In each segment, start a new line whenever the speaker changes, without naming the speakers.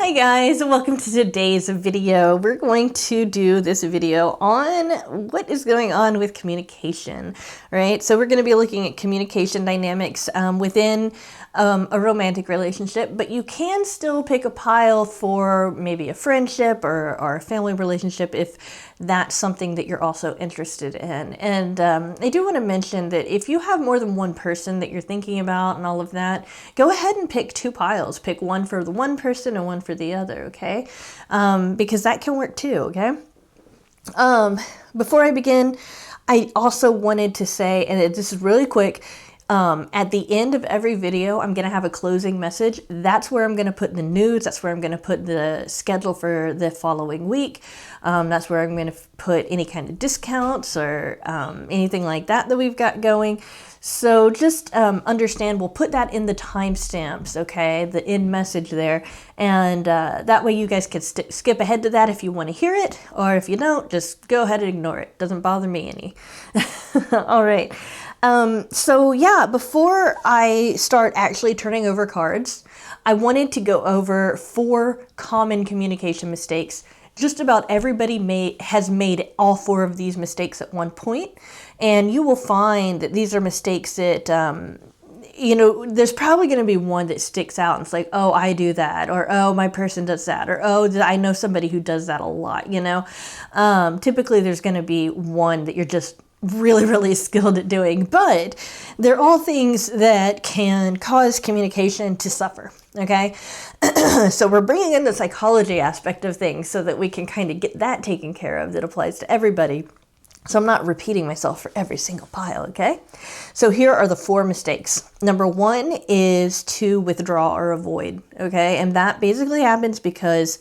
Hi guys, welcome to today's video. We're going to do this video on what is going on with communication, right? So we're going to be looking at communication dynamics within a romantic relationship, but you can still pick a pile for maybe a friendship or a family relationship if that's something that you're also interested in. And I do want to mention that if you have more than one person that you're thinking about and all of that, go ahead and pick two piles. Pick one for the one person and one for the other, okay? Because that can work too, okay? Before I begin, I also wanted to say, and this is really quick, at the end of every video, I'm going to have a closing message. That's where I'm going to put the news. That's where I'm going to put the schedule for the following week. That's where I'm going to put any kind of discounts or anything like that we've got going. So just understand, we'll put that in the timestamps, okay, the end message there. And that way you guys can skip ahead to that if you want to hear it, or if you don't, just go ahead and ignore it. Doesn't bother me any. All right. So yeah, before I start actually turning over cards, I wanted to go over 4 common communication mistakes. Just about everybody has made all 4 of these mistakes at one point, and you will find that these are mistakes that, there's probably going to be one that sticks out and it's like, oh, I do that, or oh, my person does that, or oh, I know somebody who does that a lot, Typically there's going to be one that you're just really, really skilled at doing, but they're all things that can cause communication to suffer, okay? So we're bringing in the psychology aspect of things so that we can kind of get that taken care of that applies to everybody. So I'm not repeating myself for every single pile, okay? So here are the 4 mistakes. Number 1 is to withdraw or avoid, okay? And that basically happens because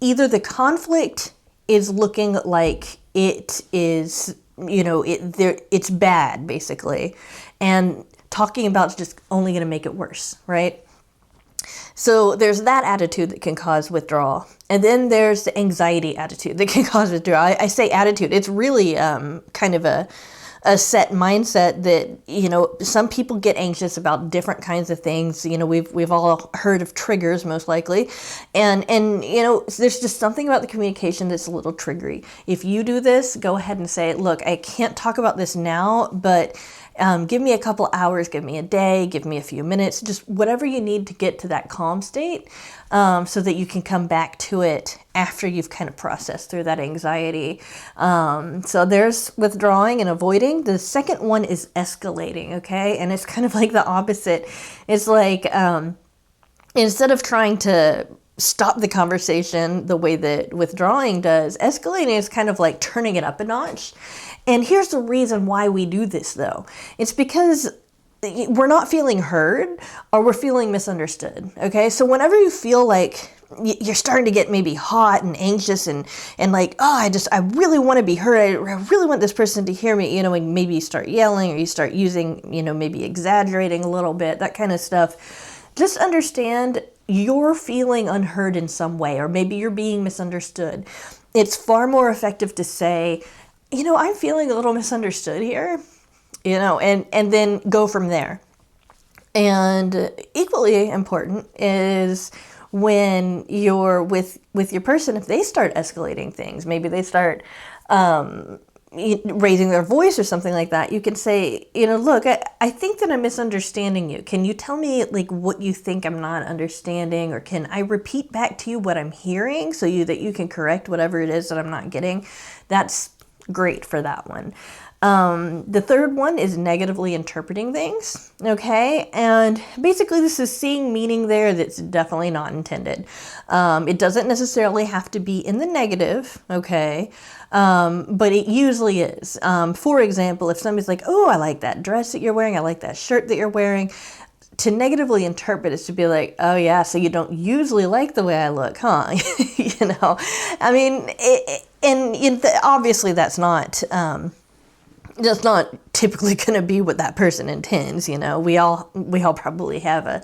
either the conflict is looking like it is, it's bad, basically, and talking about is just only going to make it worse, right? So there's that attitude that can cause withdrawal. And then there's the anxiety attitude that can cause withdrawal. I say attitude, it's really kind of a set mindset that, some people get anxious about different kinds of things. We've all heard of triggers, most likely. And there's just something about the communication that's a little triggery. If you do this, go ahead and say, look, I can't talk about this now, but give me a couple hours, give me a day, give me a few minutes, just whatever you need to get to that calm state, so that you can come back to it after you've kind of processed through that anxiety. So there's withdrawing and avoiding. The second one is escalating, okay? And it's kind of like the opposite. It's like, instead of trying to stop the conversation the way that withdrawing does, escalating is kind of like turning it up a notch. And here's the reason why we do this, though. It's because we're not feeling heard, or we're feeling misunderstood, okay? So whenever you feel like you're starting to get maybe hot and anxious and like, oh, I really want to be heard, I really want this person to hear me, and maybe you start yelling, or you start using, maybe exaggerating a little bit, that kind of stuff. Just understand you're feeling unheard in some way, or maybe you're being misunderstood. It's far more effective to say, I'm feeling a little misunderstood here, and then go from there. And equally important is when you're with your person, if they start escalating things, maybe they start raising their voice or something like that, you can say, look, I think that I'm misunderstanding you. Can you tell me what you think I'm not understanding, or can I repeat back to you what I'm hearing so that you can correct whatever it is that I'm not getting? That's great for that one. The third one is negatively interpreting things, okay? And basically this is seeing meaning there that's definitely not intended. It doesn't necessarily have to be in the negative, okay? But it usually is. For example, if somebody's like, oh, I like that dress that you're wearing, I like that shirt that you're wearing, to negatively interpret is to be like, oh yeah, so you don't usually like the way I look, huh? I mean, obviously that's not typically going to be what that person intends. We all probably have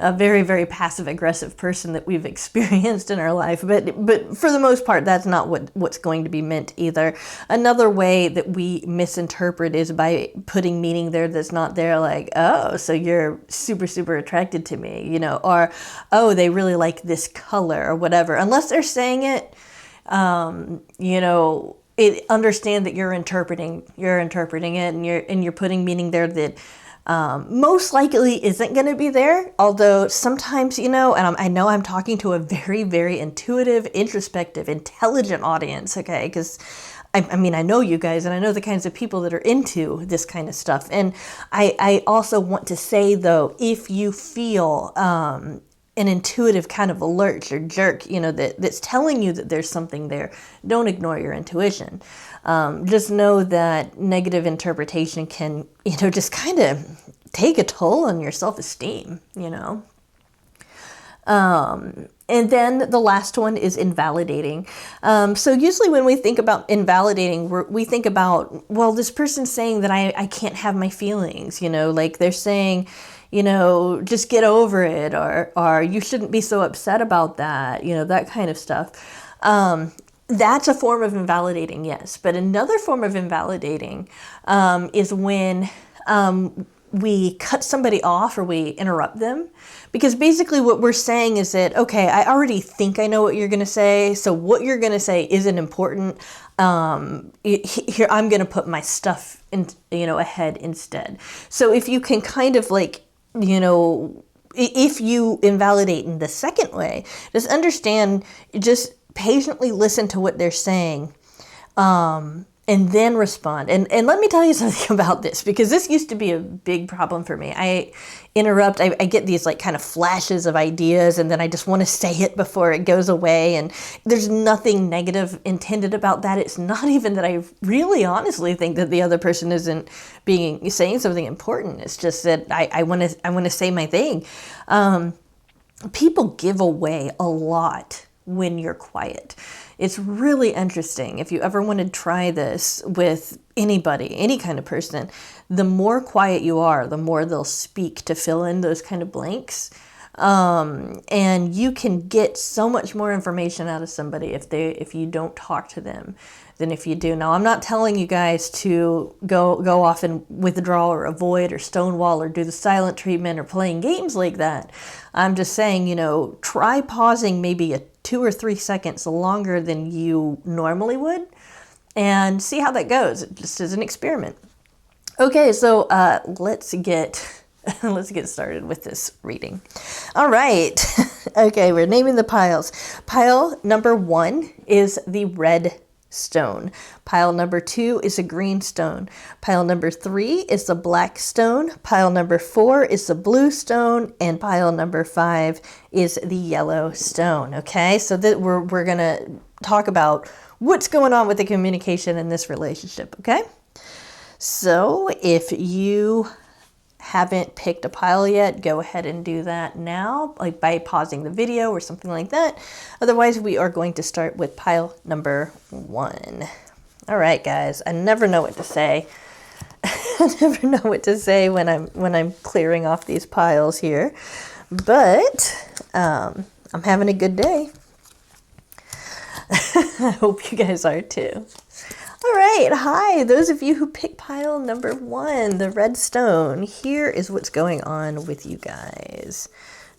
a very, very passive aggressive person that we've experienced in our life. But for the most part, that's not what's going to be meant either. Another way that we misinterpret is by putting meaning there that's not there, like, oh, so you're super, super attracted to me, you know, or, oh, they really like this color or whatever. Unless they're saying it, you know, understand that you're interpreting it, and you're putting meaning there that most likely isn't going to be there. Although sometimes, you know, and I know I'm talking to a very, very intuitive, introspective, intelligent audience, okay? Because I mean, I know you guys, and I know the kinds of people that are into this kind of stuff. And I also want to say, though, if you feel an intuitive kind of alert or jerk, you know, that's telling you that there's something there, don't ignore your intuition. Just know that negative interpretation can, you know, just kind of take a toll on your self-esteem, you know. And then the last one is invalidating. So usually when we think about invalidating, we think about, well, this person's saying that I can't have my feelings, you know, like they're saying, you know, just get over it, or you shouldn't be so upset about that, you know, that kind of stuff. That's a form of invalidating, yes. But another form of invalidating is when we cut somebody off or we interrupt them. Because basically what we're saying is that, okay, I already think I know what you're going to say, so what you're going to say isn't important. Here, I'm going to put my stuff in, you know, ahead instead. So if you can kind of like, you know, if you invalidate in the second way, just understand, just patiently listen to what they're saying, and then respond. And let me tell you something about this, because this used to be a big problem for me. I interrupt, I get these like kind of flashes of ideas, and then I just want to say it before it goes away. And there's nothing negative intended about that. It's not even that I really honestly think that the other person isn't saying something important. It's just that I want to say my thing. People give away a lot when you're quiet. It's really interesting. If you ever want to try this with anybody, any kind of person, the more quiet you are, the more they'll speak to fill in those kind of blanks. And you can get so much more information out of somebody if you don't talk to them than if you do. Now, I'm not telling you guys to go off and withdraw or avoid or stonewall or do the silent treatment or playing games like that. I'm just saying, you know, try pausing maybe 2 or 3 seconds longer than you normally would, and see how that goes, just as an experiment. Okay, so let's get started with this reading. All right. Okay, we're naming the piles. Pile number 1 is the red stone. Pile number 2 is a green stone. Pile number 3 is the black stone. Pile number 4 is the blue stone, and pile number 5 is the yellow stone. Okay, so that we're gonna talk about what's going on with the communication in this relationship. Okay, so if you haven't picked a pile yet, go ahead and do that now, like by pausing the video or something like that. Otherwise, we are going to start with pile number 1. All right, guys, I never know what to say. I never know what to say when I'm clearing off these piles here, but I'm having a good day. I hope you guys are too. All right, hi, those of you who picked pile number 1, the red stone. Here is what's going on with you guys.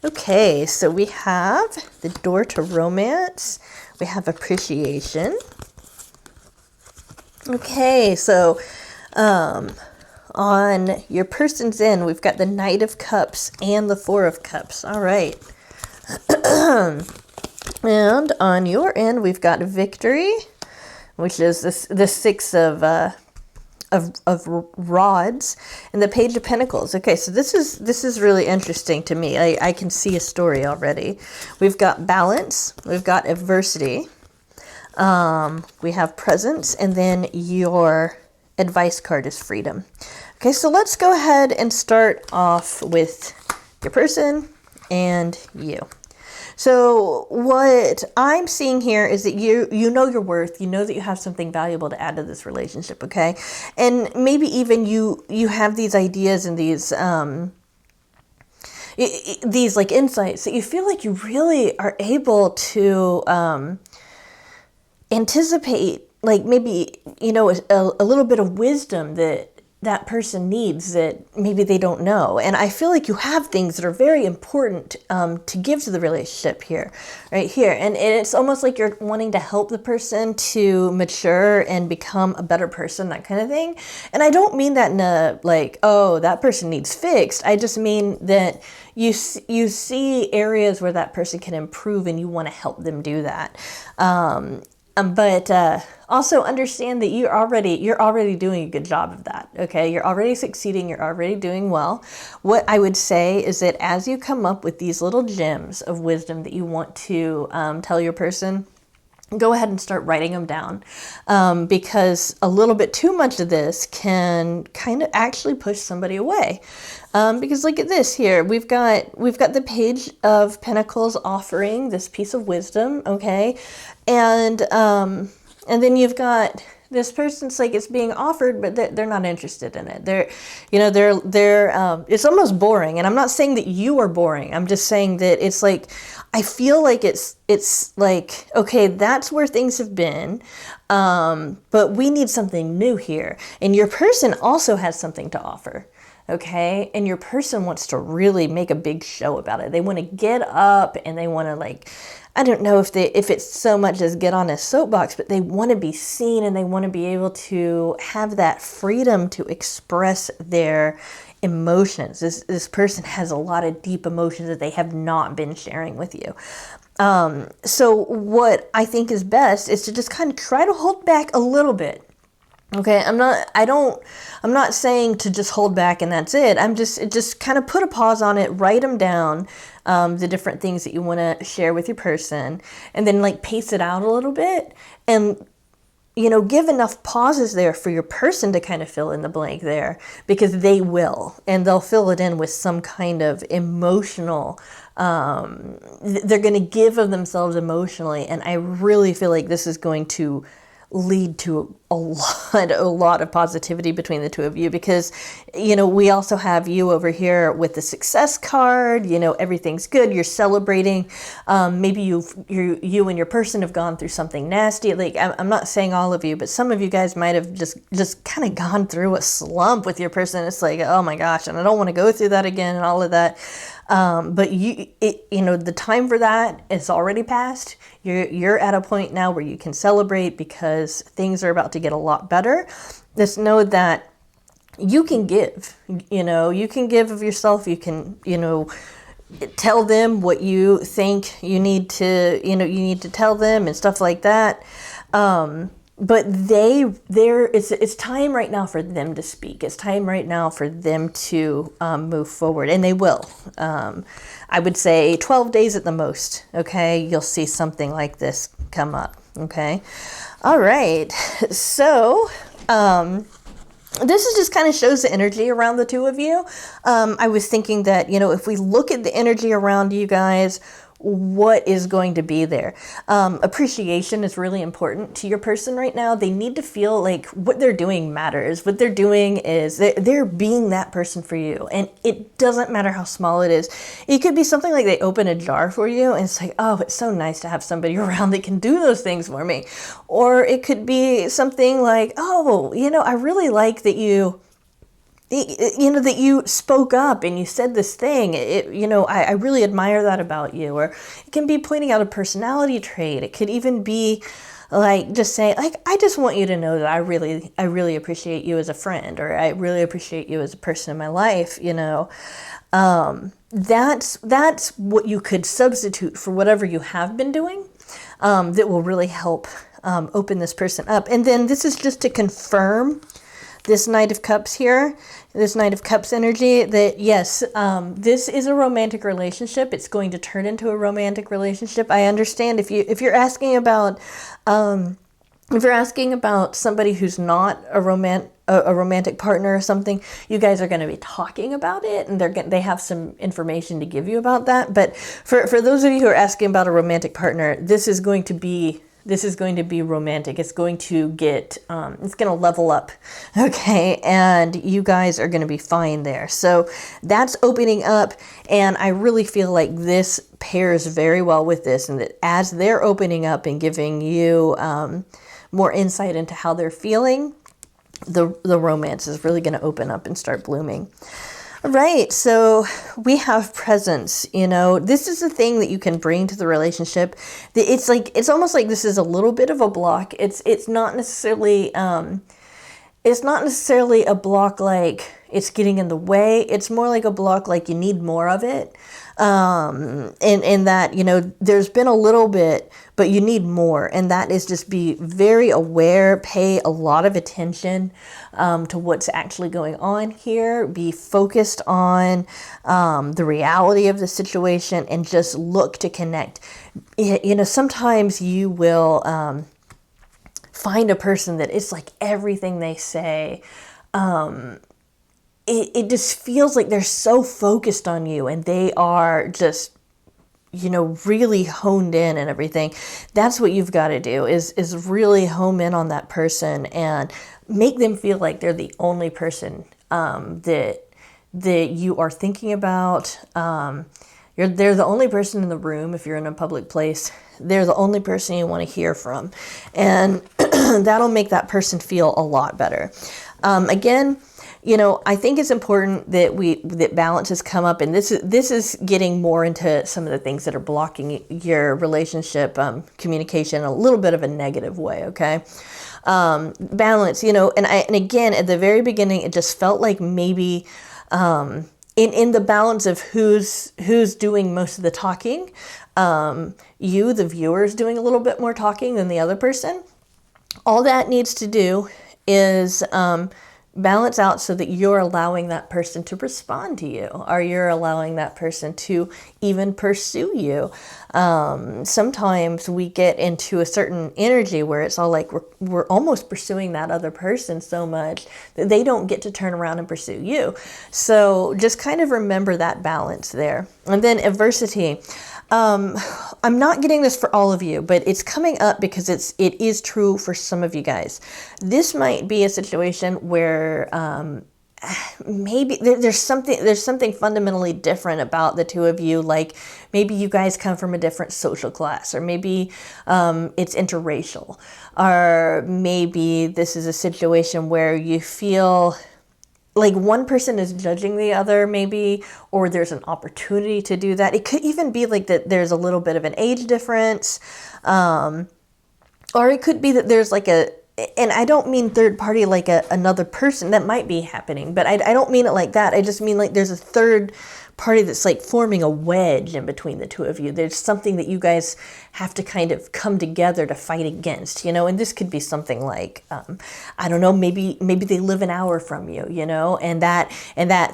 Okay, so we have the door to romance. We have appreciation. Okay, so on your person's end, we've got the Knight of Cups and the Four of Cups. All right. And on your end, we've got victory, which is the Six of Rods, and the Page of Pentacles. Okay, so this is really interesting to me. I can see a story already. We've got balance, we've got adversity, we have presence, and then your advice card is freedom. Okay, so let's go ahead and start off with your person and you. So what I'm seeing here is that you know your worth, you know that you have something valuable to add to this relationship, okay? And maybe even you have these ideas and these these like insights that you feel like you really are able to anticipate, like maybe, you know, a little bit of wisdom that that person needs that maybe they don't know. And I feel like you have things that are very important to give to the relationship here, right here. And it's almost like you're wanting to help the person to mature and become a better person, that kind of thing. And I don't mean that in a like, oh, that person needs fixed. I just mean that you see areas where that person can improve and you want to help them do that. But also understand that you're already doing a good job of that. Okay, you're already succeeding. You're already doing well. What I would say is that as you come up with these little gems of wisdom that you want to tell your person, go ahead and start writing them down, because a little bit too much of this can kind of actually push somebody away. Because look at this here. We've got the Page of Pentacles offering this piece of wisdom, okay, and then you've got this person's like, it's being offered, but they're not interested in it. They're it's almost boring. And I'm not saying that you are boring. I'm just saying that it's like, I feel like it's like, okay, that's where things have been. But we need something new here. And your person also has something to offer. Okay. And your person wants to really make a big show about it. They want to get up and they want to, like, I don't know if it's so much as get on a soapbox, but they want to be seen and they want to be able to have that freedom to express their emotions. This person has a lot of deep emotions that they have not been sharing with you. So what I think is best is to just kind of try to hold back a little bit. Okay, I'm not saying to just hold back and that's it. I'm just kind of put a pause on it, write them down, the different things that you want to share with your person, and then like pace it out a little bit, and you know, give enough pauses there for your person to kind of fill in the blank there, because they will, and they'll fill it in with some kind of emotional, they're going to give of themselves emotionally, and I really feel like this is going to lead to a lot of positivity between the two of you, because, you know, we also have you over here with the success card. You know, everything's good. You're celebrating. Maybe you and your person have gone through something nasty. Like, I'm not saying all of you, but some of you guys might have just kind of gone through a slump with your person. It's like, oh my gosh, and I don't want to go through that again and all of that. But you know, the time for that is already passed. You're at a point now where you can celebrate because things are about to get a lot better. Just know that you can give, you know, you can give of yourself. You can, you know, tell them what you think you need to tell them and stuff like that. But it's time right now for them to speak. It's time right now for them to move forward, and they will. I would say 12 days at the most, okay? You'll see something like this come up, okay? All right, so this is just kind of shows the energy around the two of you. I was thinking that, you know, if we look at the energy around you guys, what is going to be there? Appreciation is really important to your person right now. They need to feel like what they're doing matters. What they're doing is they're being that person for you. And it doesn't matter how small it is. It could be something like they open a jar for you and it's like, oh, it's so nice to have somebody around that can do those things for me. Or it could be something like, oh, you know, I really like that you that you spoke up and you said this thing. I really admire that about you. Or it can be pointing out a personality trait. It could even be like just saying, like, I just want you to know that I really appreciate you as a friend, or I really appreciate you as a person in my life. You know, that's what you could substitute for whatever you have been doing. That will really help open this person up. And then this is just to confirm this Knight of Cups here, this Knight of Cups energy, that yes, this is a romantic relationship. It's going to turn into a romantic relationship. I understand if you're asking about somebody who's not a romantic partner or something, you guys are going to be talking about it, and they have some information to give you about that. But for those of you who are asking about a romantic partner, this is going to be This is going to be romantic. It's going to get, it's going to level up, okay? And you guys are going to be fine there. So that's opening up, and I really feel like this pairs very well with this, and that as they're opening up and giving you more insight into how they're feeling, the romance is really going to open up and start blooming. All right, so we have presence. You know, this is the thing that you can bring to the relationship. It's like, it's almost like this is a little bit of a block. It's not necessarily a block like it's getting in the way. It's more like a block like you need more of it. And that, you know, there's been a little bit, but you need more. And that is just be very aware, pay a lot of attention to what's actually going on here. Be focused on the reality of the situation and just look to connect. You know, sometimes you will find a person that it's like everything they say, it just feels like they're so focused on you, and they are just, you know, really honed in and everything. That's what you've got to do is really home in on that person and make them feel like they're the only person that you are thinking about. They're the only person in the room. If you're in a public place, they're the only person you want to hear from, and that'll make that person feel a lot better. Again, you know, I think it's important that balance has come up, and this is getting more into some of the things that are blocking your relationship communication in a little bit of a negative way. Okay, balance. You know, and again at the very beginning, it just felt like maybe in the balance of who's doing most of the talking, you, the viewer, is doing a little bit more talking than the other person. All that needs to do is balance out so that you're allowing that person to respond to you, or you're allowing that person to even pursue you. Sometimes we get into a certain energy where it's all like we're almost pursuing that other person so much that they don't get to turn around and pursue you. So just kind of remember that balance there. And then adversity. I'm not getting this for all of you, but it's coming up because it is true for some of you guys. This might be a situation where maybe there's something fundamentally different about the two of you. Like maybe you guys come from a different social class, or maybe it's interracial, or maybe this is a situation where you feel like one person is judging the other, maybe, or there's an opportunity to do that. It could even be like that there's a little bit of an age difference, or it could be that there's like and I don't mean third party like another person. That might be happening, but I don't mean it like that. I just mean like there's a third party that's like forming a wedge in between the two of you. There's something that you guys have to kind of come together to fight against, you know, and this could be something like, I don't know, maybe they live an hour from you, you know, and that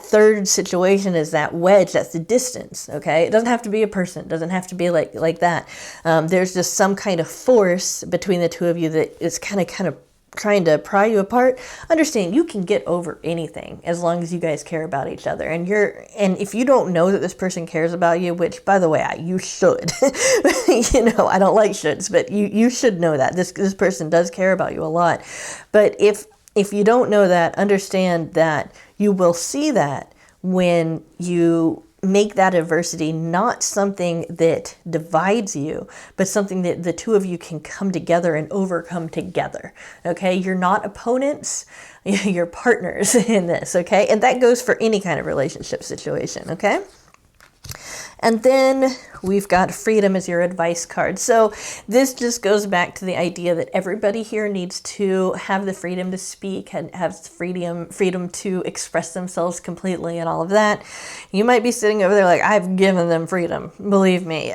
third situation is that wedge, that's the distance, okay? It doesn't have to be a person. It doesn't have to be like that. There's just some kind of force between the two of you that is kind of trying to pry you apart. Understand, you can get over anything as long as you guys care about each other. And if you don't know that this person cares about you, which by the way, you should, you know, I don't like shoulds, but you should know that this person does care about you a lot. But if you don't know that, understand that you will see that when you make that adversity not something that divides you, but something that the two of you can come together and overcome together. Okay, you're not opponents, you're partners in this. Okay, and that goes for any kind of relationship situation. Okay. And then we've got freedom as your advice card. So this just goes back to the idea that everybody here needs to have the freedom to speak and have freedom to express themselves completely and all of that. You might be sitting over there like, I've given them freedom. Believe me.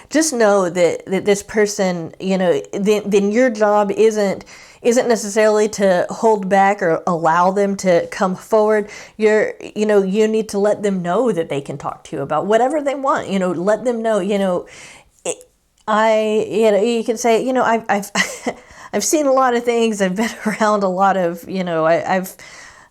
Just know that this person, you know, then your job isn't necessarily to hold back or allow them to come forward. You need to let them know that they can talk to you about whatever they want. You know, let them know, you know, you can say, you know, I've seen a lot of things. I've been around a lot of, you know, I've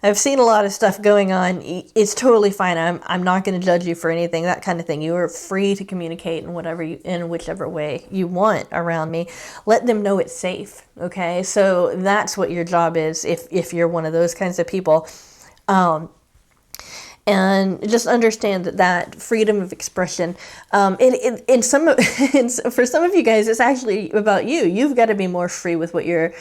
I've seen a lot of stuff going on. It's totally fine. I'm not going to judge you for anything, that kind of thing. You are free to communicate in whichever way you want around me. Let them know it's safe. Okay. So that's what your job is. If you're one of those kinds of people, and just understand that freedom of expression, for some of you guys, it's actually about you. You've got to be more free with what you're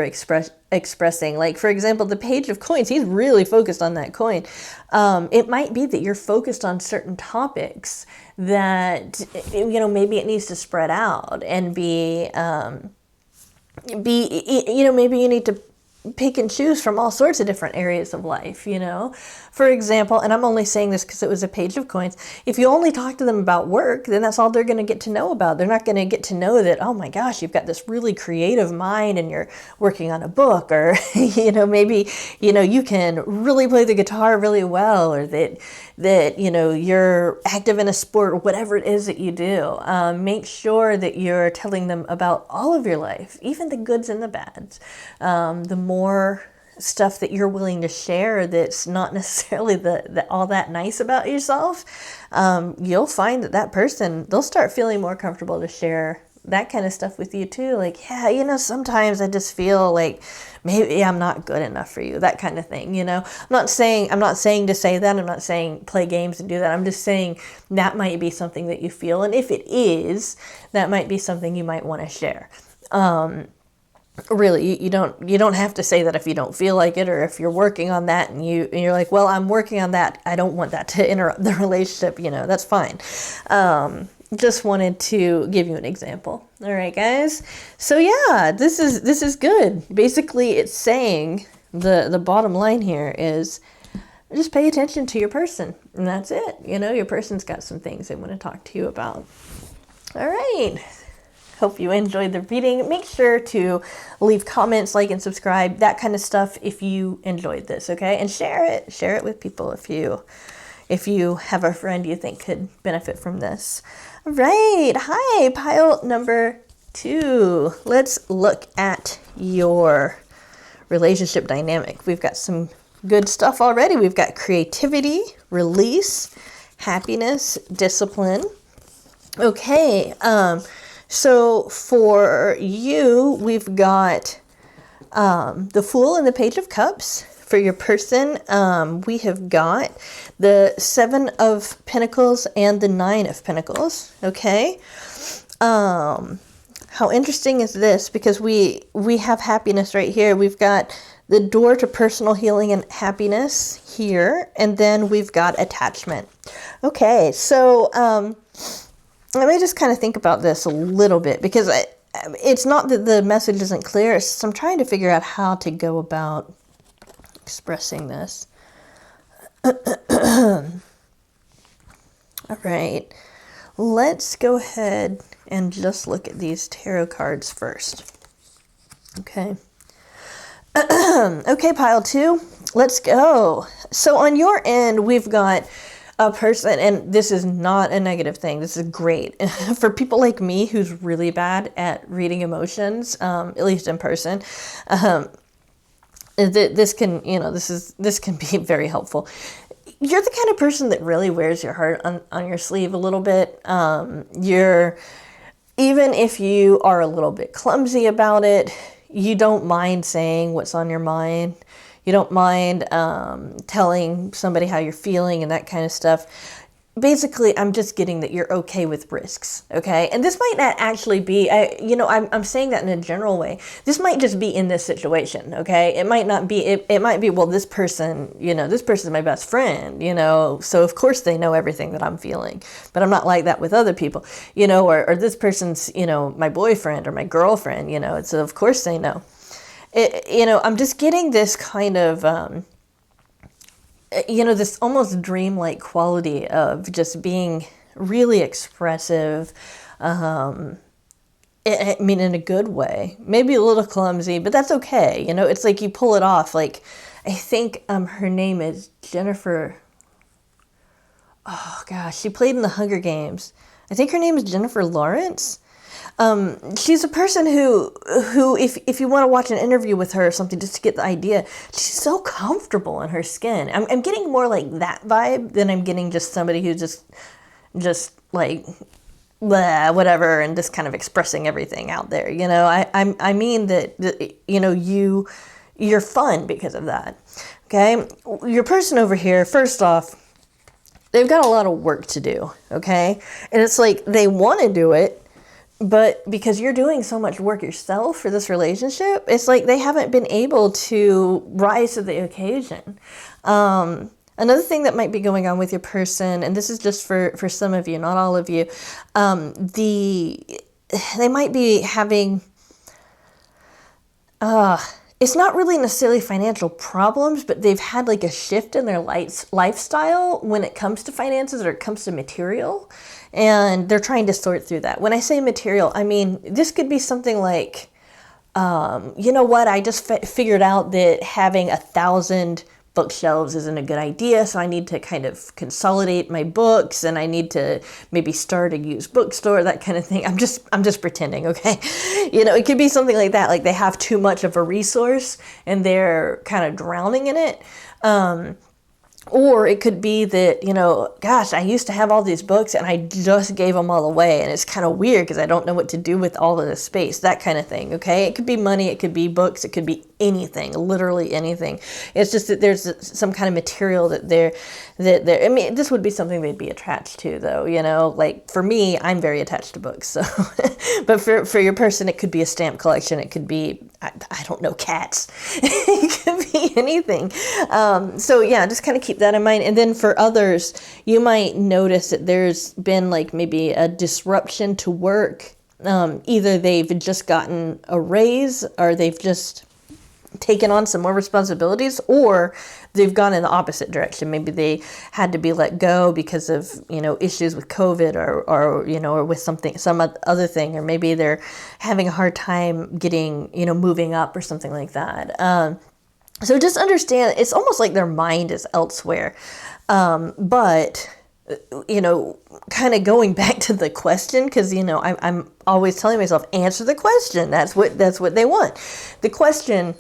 expressing. Like, for example, the page of coins, he's really focused on that coin. It might be that you're focused on certain topics that, maybe it needs to spread out and maybe you need to pick and choose from all sorts of different areas of life, For example, and I'm only saying this because it was a page of coins, if you only talk to them about work, then that's all they're going to get to know about. They're not going to get to know that, oh my gosh, you've got this really creative mind and you're working on a book, or, maybe, you can really play the guitar really well, or that you're active in a sport, or whatever it is that you do. Make sure that you're telling them about all of your life, even the goods and the bads. The more stuff that you're willing to share that's not necessarily the all that nice about yourself, you'll find that person, they'll start feeling more comfortable to share that kind of stuff with you too. Like, yeah, sometimes I just feel like maybe I'm not good enough for you, that kind of thing. I'm not saying to say that. I'm not saying play games and do that. I'm just saying that might be something that you feel. And if it is, that might be something you might want to share. Really, you don't have to say that if you don't feel like it, or if you're working on that and you're like, well, I'm working on that, I don't want that to interrupt the relationship, that's fine. Just wanted to give you an example. All right, guys. So yeah, this is good. Basically, it's saying the bottom line here is just pay attention to your person, and that's it. Your person's got some things they want to talk to you about. All right. Hope you enjoyed the reading. Make sure to leave comments, like, and subscribe, that kind of stuff if you enjoyed this, okay? And share it with people if you have a friend you think could benefit from this. All right. Hi, pile number 2. Let's look at your relationship dynamic. We've got some good stuff already. We've got creativity, release, happiness, discipline. Okay. So for you, we've got the Fool and the Page of Cups. For your person, we have got the 7 of Pentacles and the 9 of Pentacles. Okay. How interesting is this? Because we have happiness right here. We've got the door to personal healing and happiness here. And then we've got attachment. Okay. So, let me just kind of think about this a little bit, because it's not that the message isn't clear. It's just I'm trying to figure out how to go about expressing this. All right. Let's go ahead and just look at these tarot cards first. Okay. Okay, pile 2. Let's go. So on your end, we've got a person, and this is not a negative thing. This is great for people like me who's really bad at reading emotions, at least in person. This can be very helpful. You're the kind of person that really wears your heart on your sleeve a little bit. Even if you are a little bit clumsy about it, you don't mind saying what's on your mind. You don't mind telling somebody how you're feeling and that kind of stuff. Basically, I'm just getting that you're okay with risks, okay? And this might not actually be, I'm saying that in a general way. This might just be in this situation, okay? It might not be, it might be, well, this person, this person's my best friend, so of course they know everything that I'm feeling. But I'm not like that with other people, or this person's, my boyfriend or my girlfriend, so of course they know. I'm just getting this kind of, this almost dreamlike quality of just being really expressive. I mean, in a good way, maybe a little clumsy, but that's okay. It's like you pull it off. Like, I think her name is Jennifer. Oh gosh, she played in the Hunger Games. I think her name is Jennifer Lawrence. She's a person who if you want to watch an interview with her or something just to get the idea, she's so comfortable in her skin. I'm getting more like that vibe than I'm getting just somebody who's just like blah, whatever, and just kind of expressing everything out there. You know, I mean that, you know, you're fun because of that. Okay, your person over here, first off, they've got a lot of work to do. Okay, and it's like they want to do it, but because you're doing so much work yourself for this relationship, it's like they haven't been able to rise to the occasion. Another thing that might be going on with your person, and this is just for some of you, not all of you, they might be having, it's not really necessarily financial problems, but they've had like a shift in their lifestyle when it comes to finances or it comes to material, and they're trying to sort through that. When I say material, I mean, this could be something like, you know what, I just figured out that having 1,000 bookshelves isn't a good idea, so I need to kind of consolidate my books, and I need to maybe start a used bookstore, that kind of thing. I'm just pretending, okay? You know, it could be something like that, like they have too much of a resource and they're kind of drowning in it. Or it could be that, you know, gosh, I used to have all these books and I just gave them all away, and it's kind of weird because I don't know what to do with all of this space, that kind of thing, okay? It could be money, it could be books, it could be anything, literally anything. It's just that there's some kind of material that they're, I mean, this would be something they'd be attached to, though, you know? Like, for me, I'm very attached to books, so. But for your person, it could be a stamp collection, it could be, I don't know, cats. It could be anything. So yeah, just kind of keep that in mind. And then for others, you might notice that there's been like maybe a disruption to work. Either they've just gotten a raise, or they've just taken on some more responsibilities, or they've gone in the opposite direction. Maybe they had to be let go because of, you know, issues with COVID or you know, or with some other thing, or maybe they're having a hard time getting, you know, moving up or something like that. So just understand, it's almost like their mind is elsewhere. But, you know, kind of going back to the question, because, you know, I'm always telling myself, answer the question. That's what they want. The question,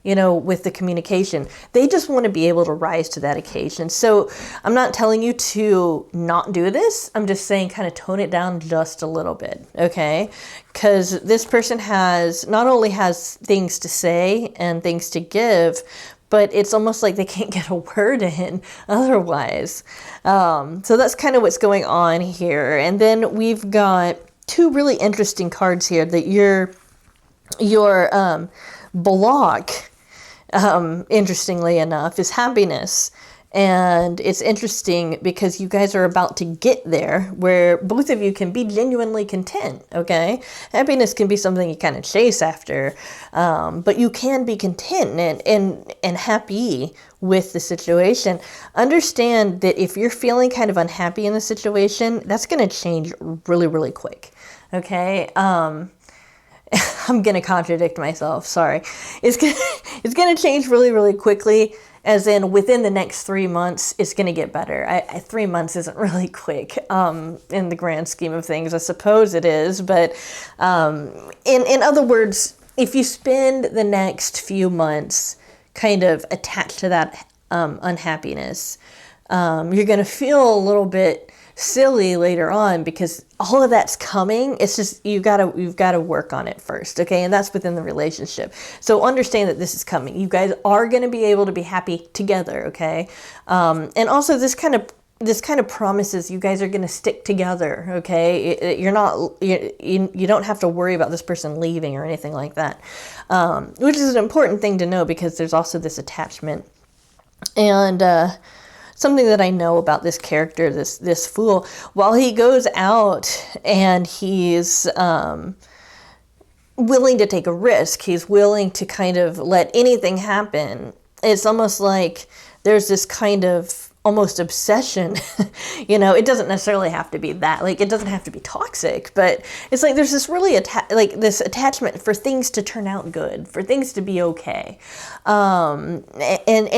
you know, with the communication, they just want to be able to rise to that occasion. So I'm not telling you to not do this. I'm just saying kind of tone it down just a little bit, okay? Because this person not only has things to say and things to give, but it's almost like they can't get a word in otherwise. So that's kind of what's going on here. And then we've got two really interesting cards here that your block, interestingly enough, is happiness. And it's interesting because you guys are about to get there where both of you can be genuinely content, okay? Happiness can be something you kind of chase after, but you can be content and happy with the situation. Understand that if you're feeling kind of unhappy in the situation, that's going to change really, really quick, okay? I'm going to contradict myself, sorry. It's going to change really, really quickly, as in within the next 3 months, it's going to get better. 3 months isn't really quick in the grand scheme of things. I suppose it is, but in other words, if you spend the next few months kind of attached to that unhappiness, you're going to feel a little bit silly later on because all of that's coming. It's just you've got to work on it first, okay? And that's within the relationship. So understand that this is coming. You guys are going to be able to be happy together, okay? And also this kind of promises you guys are going to stick together, okay? You don't have to worry about this person leaving or anything like that, which is an important thing to know because there's also this attachment. And something that I know about this character, this fool, while he goes out and he's willing to take a risk, he's willing to kind of let anything happen, it's almost like there's this kind of almost obsession. You know, it doesn't necessarily have to be that, like, it doesn't have to be toxic, but it's like there's this really this attachment for things to turn out good, for things to be okay. And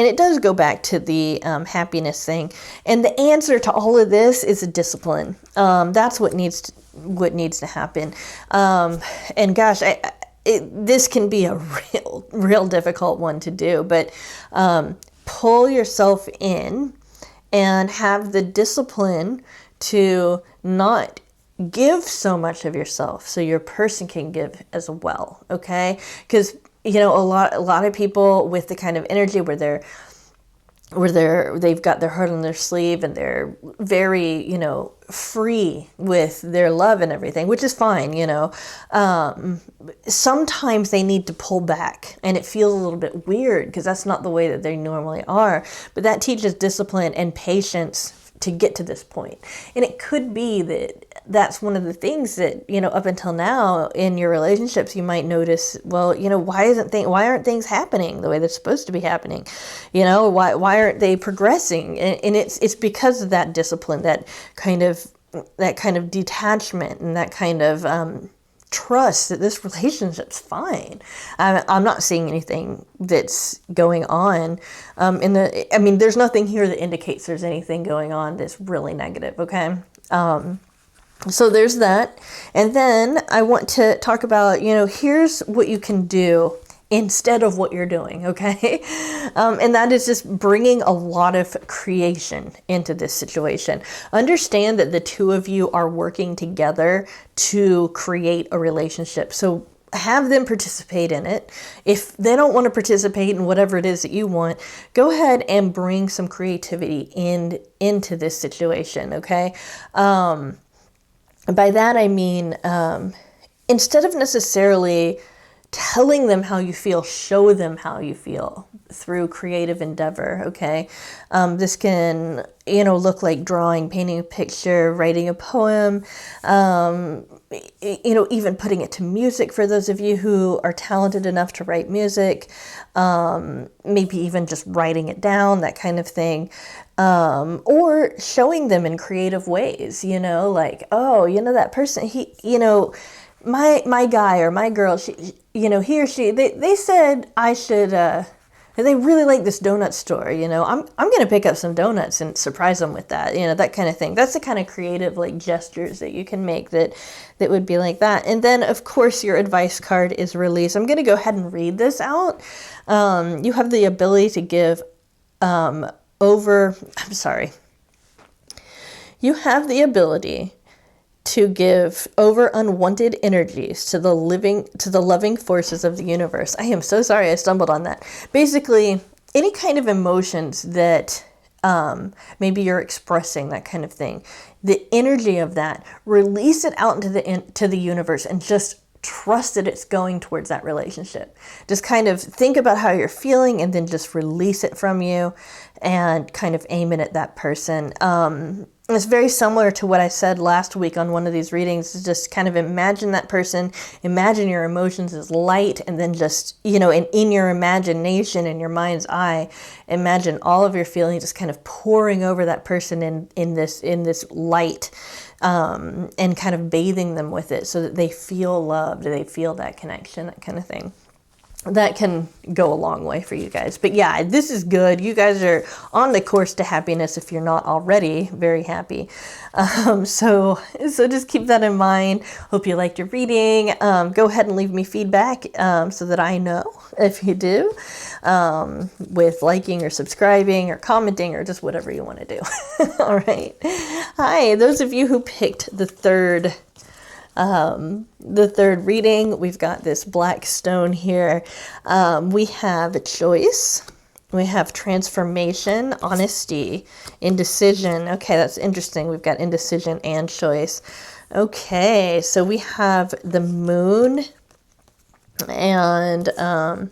it does go back to the happiness thing. And the answer to all of this is a discipline. That's what needs to happen. And gosh, this can be a real difficult one to do, but pull yourself in and have the discipline to not give so much of yourself so your person can give as well, okay? Because, you know, a lot of people with the kind of energy where they've got their heart on their sleeve and they're very, you know, free with their love and everything, which is fine, you know. Sometimes they need to pull back, and it feels a little bit weird because that's not the way that they normally are. But that teaches discipline and patience to get to this point. And it could be that that's one of the things that, you know, up until now in your relationships, you might notice, well, you know, why aren't things happening the way they're supposed to be happening? You know, why aren't they progressing? And it's because of that discipline, that kind of detachment and that kind of trust that this relationship's fine. I'm not seeing anything that's going on there's nothing here that indicates there's anything going on that's really negative, okay? So there's that. And then I want to talk about, you know, here's what you can do instead of what you're doing, okay? And that is just bringing a lot of creation into this situation. Understand that the two of you are working together to create a relationship. So have them participate in it. If they don't want to participate in whatever it is that you want, go ahead and bring some creativity into this situation, okay? By that I mean, instead of necessarily telling them how you feel, show them how you feel through creative endeavor, okay? This can, you know, look like drawing, painting a picture, writing a poem, you know, even putting it to music for those of you who are talented enough to write music, maybe even just writing it down, that kind of thing. Or showing them in creative ways, you know, like, oh, you know, that person, he, you know, my guy or my girl, she, you know, he or she, they said I should, they really like this donut store, you know, I'm going to pick up some donuts and surprise them with that, you know, that kind of thing. That's the kind of creative, like, gestures that you can make that would be like that. And then, of course, your advice card is release. I'm going to go ahead and read this out. You have the ability to give, you have the ability to give over unwanted energies to the loving forces of the universe. I am so sorry I stumbled on that. Basically, any kind of emotions that maybe you're expressing, that kind of thing, the energy of that, release it out into the universe and just trust that it's going towards that relationship. Just kind of think about how you're feeling and then just release it from you and kind of aim it at that person. It's very similar to what I said last week on one of these readings. Is just kind of imagine that person, imagine your emotions as light, and then just, you know, in your imagination, in your mind's eye, imagine all of your feelings just kind of pouring over that person in this light, and kind of bathing them with it so that they feel loved, they feel that connection, that kind of thing. That can go a long way for you guys. But yeah, this is good. You guys are on the course to happiness if you're not already very happy. So just keep that in mind. Hope you liked your reading. Go ahead and leave me feedback so that I know if you do, with liking or subscribing or commenting or just whatever you want to do. All right. Hi, those of you who picked the third reading, we've got this black stone here. We have choice, we have transformation, honesty, indecision. Okay, that's interesting. We've got indecision and choice. Okay, so we have the moon and the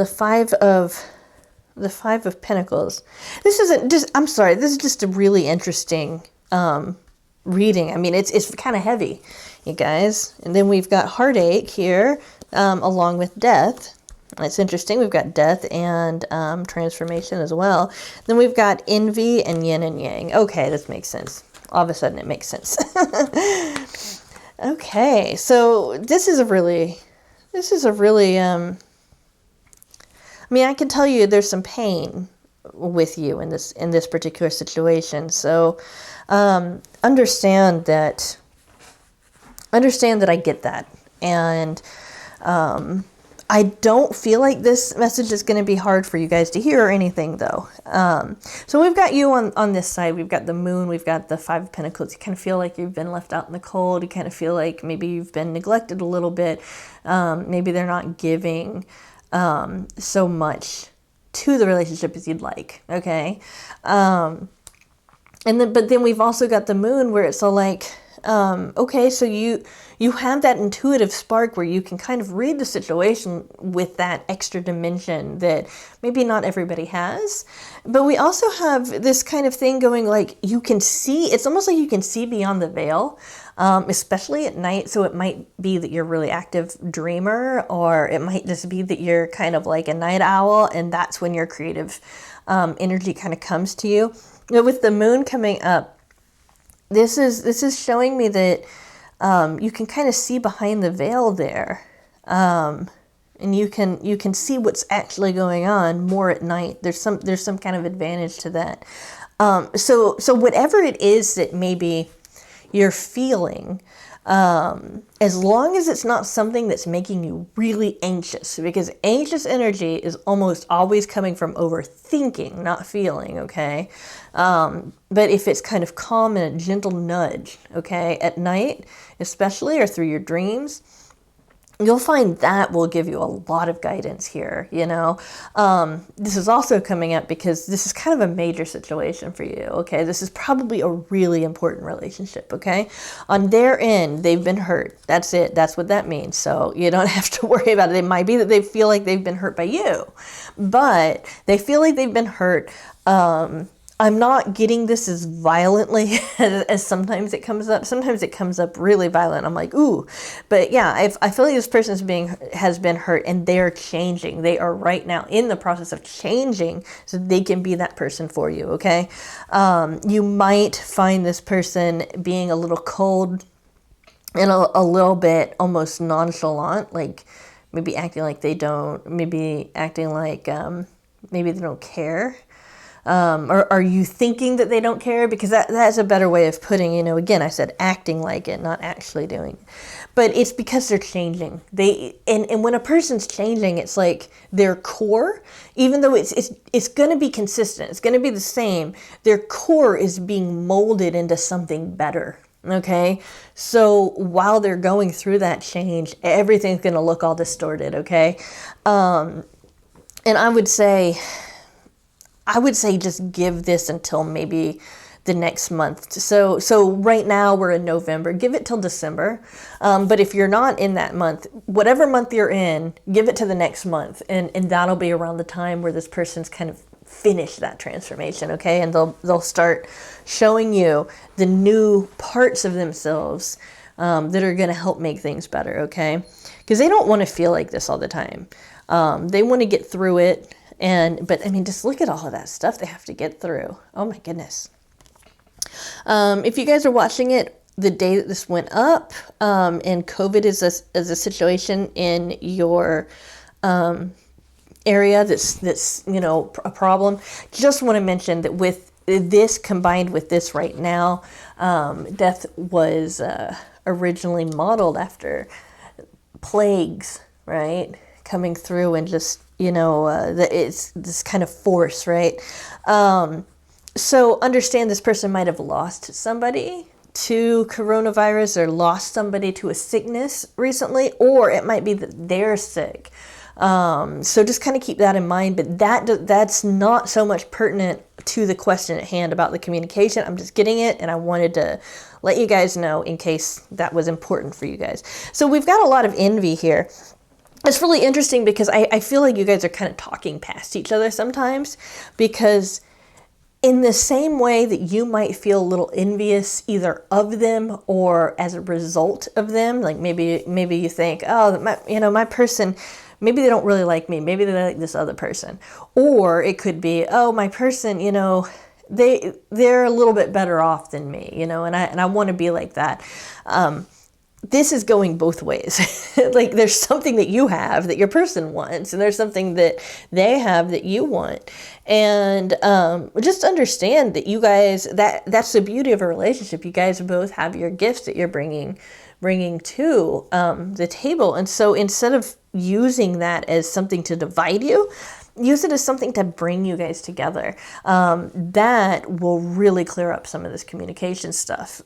five of Pentacles. This is just a really interesting reading. I mean, it's kind of heavy, you guys. And then we've got heartache here, along with death. It's interesting. We've got death and transformation as well. Then we've got envy and yin and yang. Okay, this makes sense. All of a sudden it makes sense. Okay, so this is a really, I mean, I can tell you there's some pain with you in this particular situation. So understand that I get that. And I don't feel like this message is going to be hard for you guys to hear or anything, though. So we've got you on this side. We've got the moon. We've got the Five of Pentacles. You kind of feel like you've been left out in the cold. You kind of feel like maybe you've been neglected a little bit. Maybe they're not giving so much to the relationship as you'd like. Okay. But then we've also got the moon where it's all like, okay, so you have that intuitive spark where you can kind of read the situation with that extra dimension that maybe not everybody has. But we also have this kind of thing going, like, you can see, it's almost like you can see beyond the veil, especially at night. So it might be that you're a really active dreamer, or it might just be that you're kind of like a night owl, and that's when your creative energy kind of comes to you. But with the moon coming up, this is showing me that you can kind of see behind the veil there, and you can see what's actually going on more at night. There's some kind of advantage to that. So whatever it is that maybe you're feeling, as long as it's not something that's making you really anxious, because anxious energy is almost always coming from overthinking, not feeling, okay? But if it's kind of calm and a gentle nudge, okay, at night, especially, or through your dreams, you'll find that will give you a lot of guidance here, you know. This is also coming up because this is kind of a major situation for you, okay? This is probably a really important relationship, okay? On their end, they've been hurt. That's it. That's what that means. So you don't have to worry about it. It might be that they feel like they've been hurt by you, but they feel like they've been hurt. I'm not getting this as violently as sometimes it comes up. Sometimes it comes up really violent. I'm like, ooh. But yeah, I feel like this person has been hurt, and they're changing. They are right now in the process of changing so they can be that person for you, okay? You might find this person being a little cold and a little bit almost nonchalant, like maybe acting like they don't, maybe acting like maybe they don't care. Or are you thinking that they don't care? Because that's a better way of putting, you know, again, I said acting like it, not actually doing it. But it's because they're changing. And when a person's changing, it's like their core, even though it's going to be consistent, it's going to be the same, their core is being molded into something better. Okay. So while they're going through that change, everything's going to look all distorted. Okay. And I would say just give this until maybe the next month. So right now we're in November. Give it till December. But if you're not in that month, whatever month you're in, give it to the next month. And that'll be around the time where this person's kind of finished that transformation, okay? And they'll start showing you the new parts of themselves that are going to help make things better, okay? Because they don't want to feel like this all the time. They want to get through it. But I mean, just look at all of that stuff they have to get through. Oh my goodness. If you guys are watching it the day that this went up, and COVID is a situation in your area that's you know, a problem, just want to mention that with this combined with this right now, death was originally modeled after plagues, right? Coming through and just, you know, it's this kind of force, right? So understand this person might have lost somebody to coronavirus or lost somebody to a sickness recently, or it might be that they're sick. So just kind of keep that in mind, but that's not so much pertinent to the question at hand about the communication. I'm just getting it, and I wanted to let you guys know in case that was important for you guys. So we've got a lot of envy here. It's really interesting because I feel like you guys are kind of talking past each other sometimes, because in the same way that you might feel a little envious either of them or as a result of them, like maybe you think, oh, my person, maybe they don't really like me, maybe they like this other person. Or it could be, oh, my person, they're a little bit better off than me, and I want to be like that. This is going both ways. Like there's something that you have that your person wants, and there's something that they have that you want. And just understand that you guys, that's the beauty of a relationship. You guys both have your gifts that you're bringing to the table. And so instead of using that as something to divide you, use it as something to bring you guys together. That will really clear up some of this communication stuff.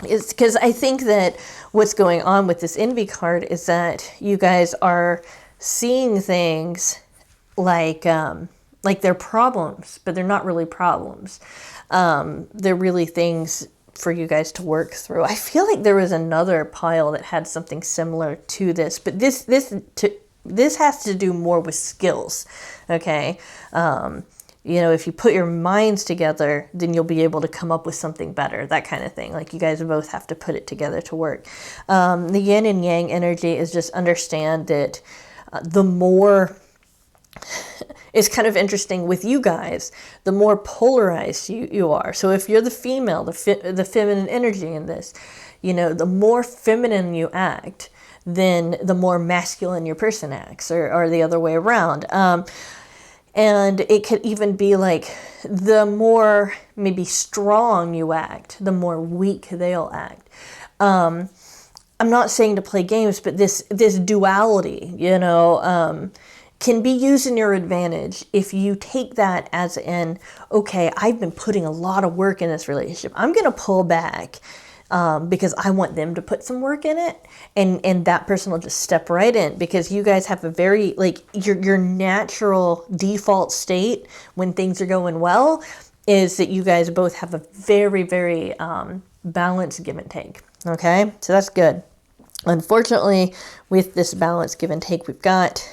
It's because I think that what's going on with this envy card is that you guys are seeing things like they're problems, but they're not really problems. They're really things for you guys to work through. I feel like there was another pile that had something similar to this, but this has to do more with skills. Okay. If you put your minds together, then you'll be able to come up with something better, that kind of thing. Like you guys both have to put it together to work. The yin and yang energy is just understand that the more, it's kind of interesting with you guys, the more polarized you are. So if you're the female, the feminine energy in this, the more feminine you act, then the more masculine your person acts, or the other way around. And it could even be like the more maybe strong you act, the more weak they'll act. I'm not saying to play games, but this duality, can be used in your advantage if you take that as okay, I've been putting a lot of work in this relationship. I'm going to pull back because I want them to put some work in it, and that person will just step right in, because you guys have a very, your natural default state when things are going well is that you guys both have a very, very balanced give and take. Okay, so that's good. Unfortunately, with this balanced give and take, we've got,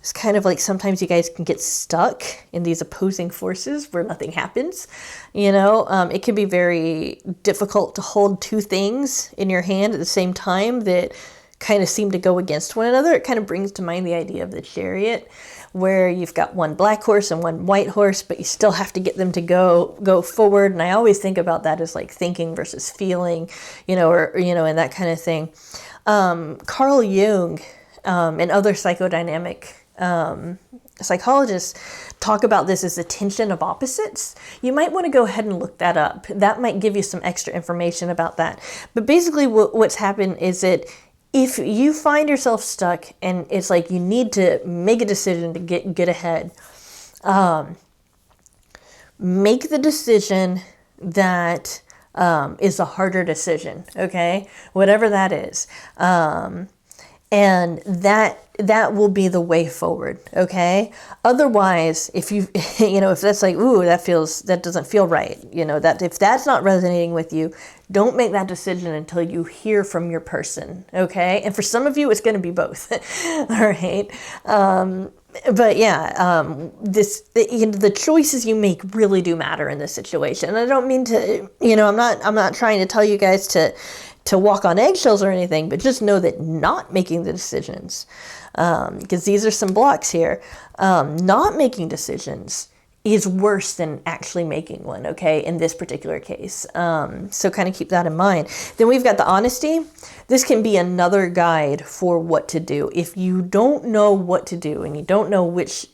it's kind of like sometimes you guys can get stuck in these opposing forces where nothing happens. It can be very difficult to hold two things in your hand at the same time that kind of seem to go against one another. It kind of brings to mind the idea of the chariot, where you've got one black horse and one white horse, but you still have to get them to go forward. And I always think about that as like thinking versus feeling, and that kind of thing. Carl Jung and other psychodynamic psychologists talk about this as the tension of opposites. You might want to go ahead and look that up. That might give you some extra information about that. But basically what's happened is that if you find yourself stuck and it's like you need to make a decision to get ahead, make the decision that is a harder decision, okay? Whatever that is. And that will be the way forward, okay? Otherwise, if if that's like, ooh, that doesn't feel right, that if that's not resonating with you, don't make that decision until you hear from your person, okay? And for some of you, it's going to be both, all right? But yeah, the choices you make really do matter in this situation. And I don't mean to, I'm not trying to tell you guys to walk on eggshells or anything, but just know that not making the decisions, because these are some blocks here, not making decisions is worse than actually making one, okay, in this particular case. So kind of keep that in mind. Then we've got the honesty. This can be another guide for what to do. If you don't know what to do and you don't know which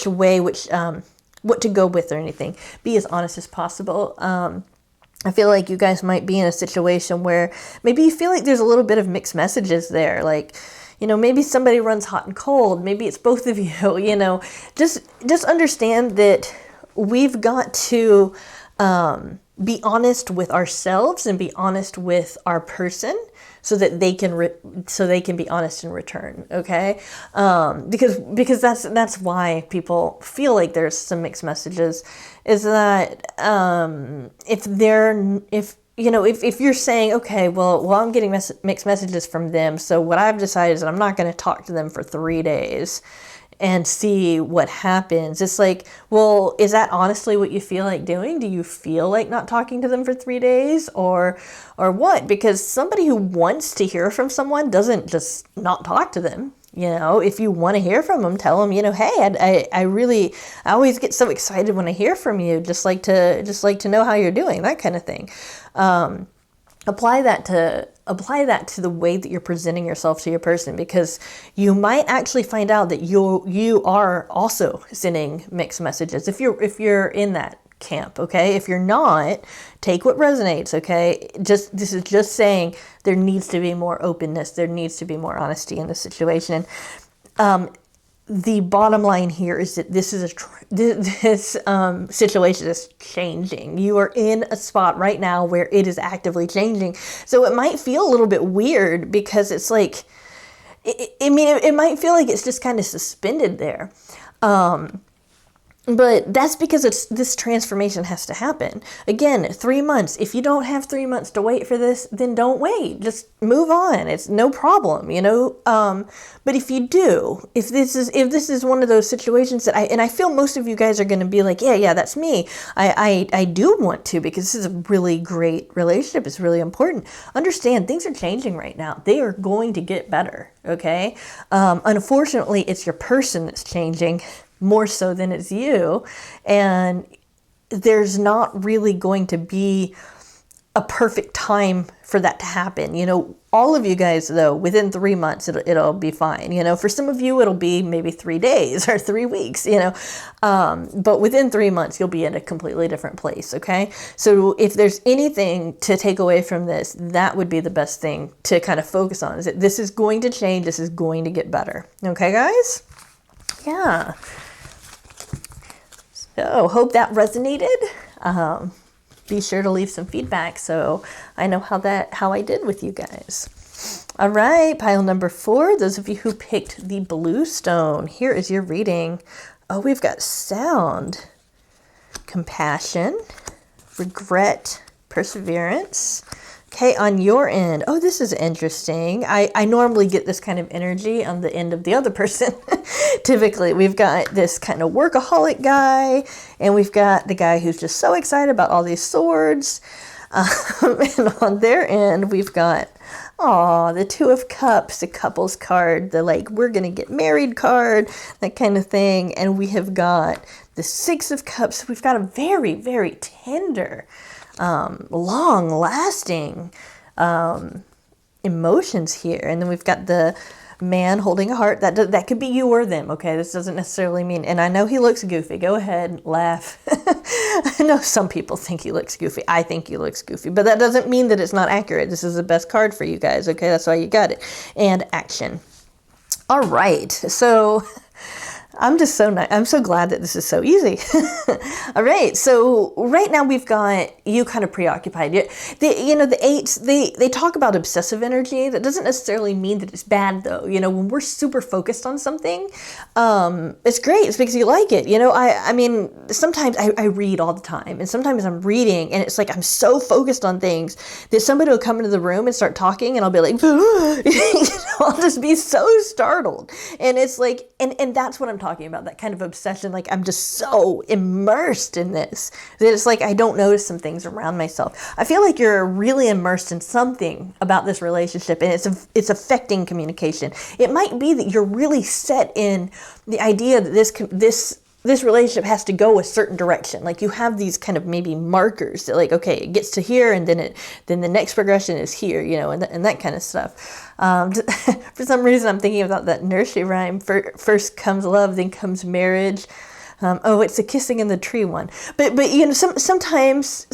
way, what to go with or anything, be as honest as possible. I feel like you guys might be in a situation where maybe you feel like there's a little bit of mixed messages there. Like, maybe somebody runs hot and cold. Maybe it's both of you, just understand that we've got to be honest with ourselves and be honest with our person so that they can be honest in return. Okay. Because that's why people feel like there's some mixed messages, is that, if you're saying, okay, well, I'm getting mixed messages from them, so what I've decided is that I'm not going to talk to them for 3 days, and see what happens. It's like, well, is that honestly what you feel like doing? Do you feel like not talking to them for 3 days or what? Because somebody who wants to hear from someone doesn't just not talk to them. You know, if you want to hear from them, tell them, you know, hey, I always get so excited when I hear from you. Just like to know how you're doing, that kind of thing. Apply that to the way that you're presenting yourself to your person, because you might actually find out that you are also sending mixed messages if you're in that camp. Okay, if you're not, take what resonates. Okay, this is just saying there needs to be more openness, there needs to be more honesty in the situation. The bottom line here is that this situation is changing. You are in a spot right now where it is actively changing. So it might feel a little bit weird, because it's like, it might feel like it's just kind of suspended there. But that's because this transformation has to happen. Again, 3 months. If you don't have 3 months to wait for this, then don't wait. Just move on. It's no problem, you know. But if you do, if this is one of those situations that I feel most of you guys are going to be like, yeah, that's me. I do want to, because this is a really great relationship. It's really important. Understand, things are changing right now. They are going to get better. Okay. Unfortunately, it's your person that's changing more so than it's you, and there's not really going to be a perfect time for that to happen. You know, all of you guys, though, within 3 months, it'll be fine. You know, for some of you, it'll be maybe 3 days or 3 weeks, you know, but within 3 months, you'll be in a completely different place. Okay. So if there's anything to take away from this, that would be the best thing to kind of focus on, is that this is going to change. This is going to get better. Okay, guys? Yeah. So hope that resonated. Be sure to leave some feedback so I know how I did with you guys. All right, pile number 4. Those of you who picked the blue stone, here is your reading. Oh, we've got sound, compassion, regret, perseverance. Okay, on your end, oh, this is interesting. I normally get this kind of energy on the end of the other person. Typically, we've got this kind of workaholic guy, and we've got the guy who's just so excited about all these swords. And on their end, we've got, the 2 of Cups, the couples card, the like, we're going to get married card, that kind of thing. And we have got the 6 of Cups. We've got a very, very tender, long-lasting emotions here. And then we've got the man holding a heart. That could be you or them, okay? This doesn't necessarily mean, and I know he looks goofy. Go ahead, laugh. I know some people think he looks goofy. I think he looks goofy, but that doesn't mean that it's not accurate. This is the best card for you guys, okay? That's why you got it. And action. All right, so I'm so glad that this is so easy. All right, so right now we've got you kind of preoccupied. The 8s, they talk about obsessive energy. That doesn't necessarily mean that it's bad, though. You know, when we're super focused on something, it's great. It's because you like it. You know, I mean, sometimes I read all the time, and sometimes I'm reading, and it's like I'm so focused on things that somebody will come into the room and start talking, and I'll be like, you know, I'll just be so startled. And it's like, and that's what I'm talking about, that kind of obsession. Like, I'm just so immersed in this that it's like I don't notice some things around myself. I feel like you're really immersed in something about this relationship, and it's affecting communication. It might be that you're really set in the idea that this relationship has to go a certain direction. Like, you have these kind of maybe markers that, like, okay, it gets to here, and then the next progression is here, you know, and that kind of stuff. For some reason, I'm thinking about that nursery rhyme. First comes love, then comes marriage. It's the kissing in the tree one. But you know, sometimes